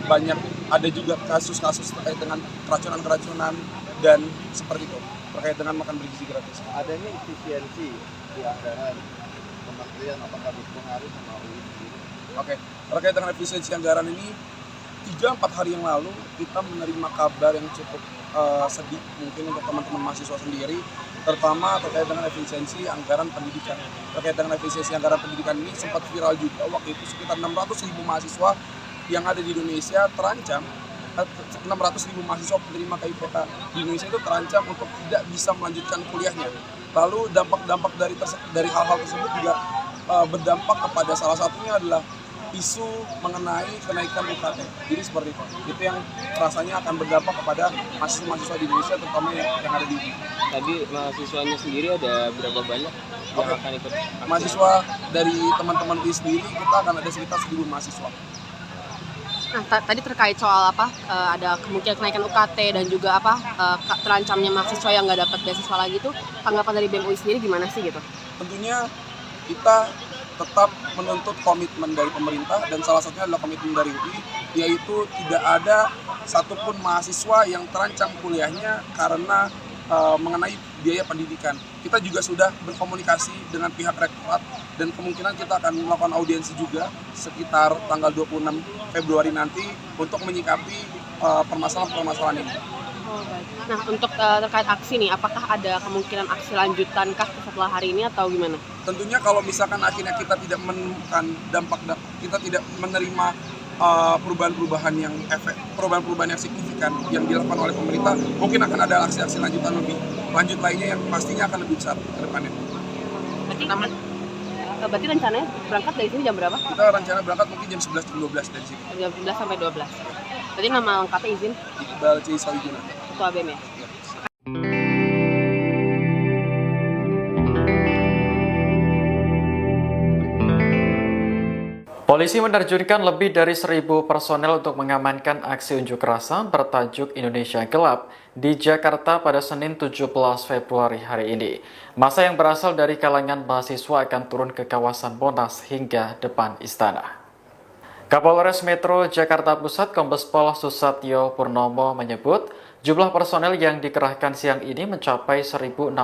banyak ada juga kasus-kasus terkait dengan keracunan dan seperti itu terkait dengan makan bergizi gratis. Adanya efisiensi di anggaran kementerian, apakah berpengaruh sama UI sendiri? Oke, terkait dengan efisiensi anggaran ini 3-4 hari yang lalu kita menerima kabar yang cukup sedih mungkin untuk teman-teman mahasiswa sendiri, terutama terkait dengan efisiensi anggaran pendidikan. Terkait dengan efisiensi anggaran pendidikan ini sempat viral juga waktu itu, sekitar 600.000 mahasiswa yang ada di Indonesia terancam, 600.000 mahasiswa penerima KIPK di Indonesia itu terancam untuk tidak bisa melanjutkan kuliahnya. Lalu dampak dari hal-hal tersebut juga berdampak kepada salah satunya adalah isu mengenai kenaikan UKT. Jadi seperti itu. Itu yang rasanya akan berdampak kepada mahasiswa-mahasiswa di Indonesia, terutama yang ada di UI. Tadi mahasiswanya sendiri ada berapa banyak yang akan ikut? Mahasiswa dari teman-teman UI sendiri kita akan ada sekitar 1.000 mahasiswa. Nah, tadi terkait soal ada kemungkinan kenaikan UKT dan juga terancamnya mahasiswa yang nggak dapat beasiswa lagi itu, tanggapan dari BEM UI sendiri gimana sih gitu? Tentunya kita tetap menuntut komitmen dari pemerintah dan salah satunya adalah komitmen dari UI, yaitu tidak ada satupun mahasiswa yang terancam kuliahnya karena mengenai biaya pendidikan. Kita juga sudah berkomunikasi dengan pihak rektorat dan kemungkinan kita akan melakukan audiensi juga sekitar tanggal 26 Februari nanti untuk menyikapi permasalahan-permasalahan ini. Oh, baik. Nah, untuk terkait aksi nih, apakah ada kemungkinan aksi lanjutankah setelah hari ini atau gimana? Tentunya kalau misalkan akhirnya kita tidak menemukan dampak, kita tidak menerima perubahan-perubahan yang signifikan yang dilakukan oleh pemerintah, mungkin akan ada aksi-aksi lanjut lainnya yang pastinya akan lebih besar ke depannya. Berarti rencananya berangkat dari sini jam berapa? Kita rencana berangkat mungkin jam 11-12 dari sini. Jam 11 sampai 12. Berarti nama lengkapnya izin? Iqbal C. Sawijuna. Ketua BEM ya? Polisi menerjunkan lebih dari 1.000 personel untuk mengamankan aksi unjuk rasa bertajuk Indonesia Gelap di Jakarta pada Senin 17 Februari hari ini. Massa yang berasal dari kalangan mahasiswa akan turun ke kawasan Monas hingga depan istana. Kapolres Metro Jakarta Pusat Kombes Pol Susatyo Purnomo menyebut jumlah personel yang dikerahkan siang ini mencapai 1.623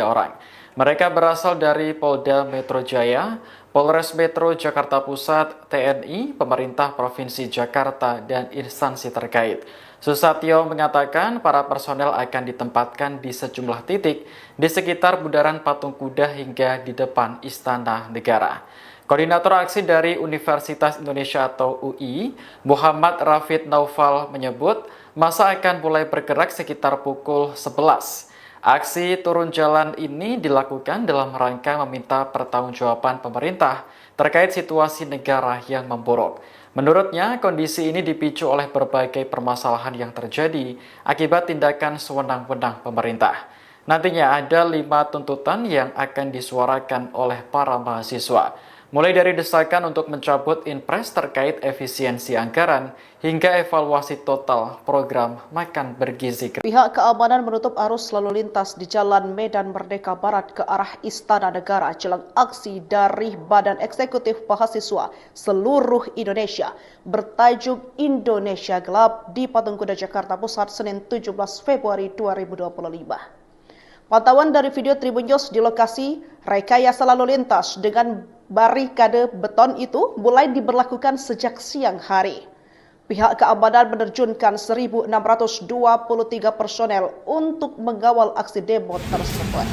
orang. Mereka berasal dari Polda Metro Jaya, Polres Metro Jakarta Pusat, TNI, pemerintah Provinsi Jakarta, dan instansi terkait. Susatyo mengatakan para personel akan ditempatkan di sejumlah titik di sekitar Bundaran Patung Kuda hingga di depan Istana Negara. Koordinator aksi dari Universitas Indonesia atau UI, Muhammad Rafid Naufal menyebut massa akan mulai bergerak sekitar pukul 11. Aksi turun jalan ini dilakukan dalam rangka meminta pertanggungjawaban pemerintah terkait situasi negara yang memburuk. Menurutnya, kondisi ini dipicu oleh berbagai permasalahan yang terjadi akibat tindakan sewenang-wenang pemerintah. Nantinya ada 5 tuntutan yang akan disuarakan oleh para mahasiswa, mulai dari desakan untuk mencabut Inpres terkait efisiensi anggaran hingga evaluasi total program makan bergizi. Pihak keamanan menutup arus lalu lintas di Jalan Medan Merdeka Barat ke arah Istana Negara jelang aksi dari Badan Eksekutif Mahasiswa seluruh Indonesia bertajuk Indonesia Gelap di Patung Kuda Jakarta Pusat Senin 17 Februari 2025. Pantauan dari video Tribun News di lokasi rekayasa lalu lintas dengan barikade beton itu mulai diberlakukan sejak siang hari. Pihak keamanan menerjunkan 1.623 personel untuk mengawal aksi demo tersebut.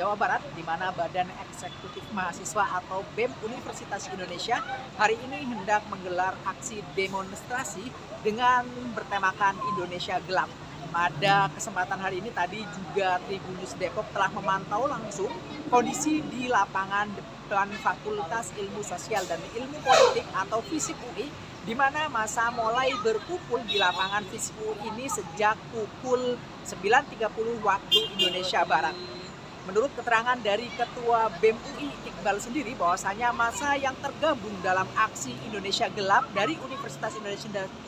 Jawa Barat, di mana Badan Eksekutif Mahasiswa atau BEM Universitas Indonesia hari ini hendak menggelar aksi demonstrasi dengan bertemakan Indonesia Gelap. Pada kesempatan hari ini tadi juga Tribunnews Depok telah memantau langsung kondisi di lapangan depan Fakultas Ilmu Sosial dan Ilmu Politik atau FISIP UI, di mana massa mulai berkumpul di lapangan FISIP UI ini sejak pukul 9.30 waktu Indonesia Barat. Menurut keterangan dari Ketua BEM UI Iqbal sendiri, bahwasanya massa yang tergabung dalam aksi Indonesia Gelap dari Universitas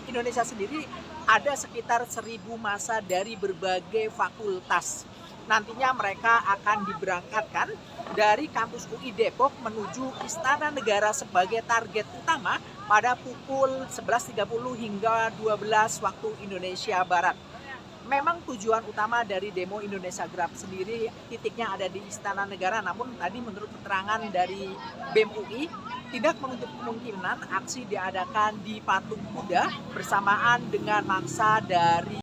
Indonesia sendiri ada sekitar 1.000 massa dari berbagai fakultas. Nantinya mereka akan diberangkatkan dari kampus UI Depok menuju Istana Negara sebagai target utama pada pukul 11.30 hingga 12 waktu Indonesia Barat. Memang tujuan utama dari demo Indonesia Gelap sendiri titiknya ada di Istana Negara, namun tadi menurut keterangan dari BEM UI tidak menutup kemungkinan aksi diadakan di Patung Kuda bersamaan dengan massa dari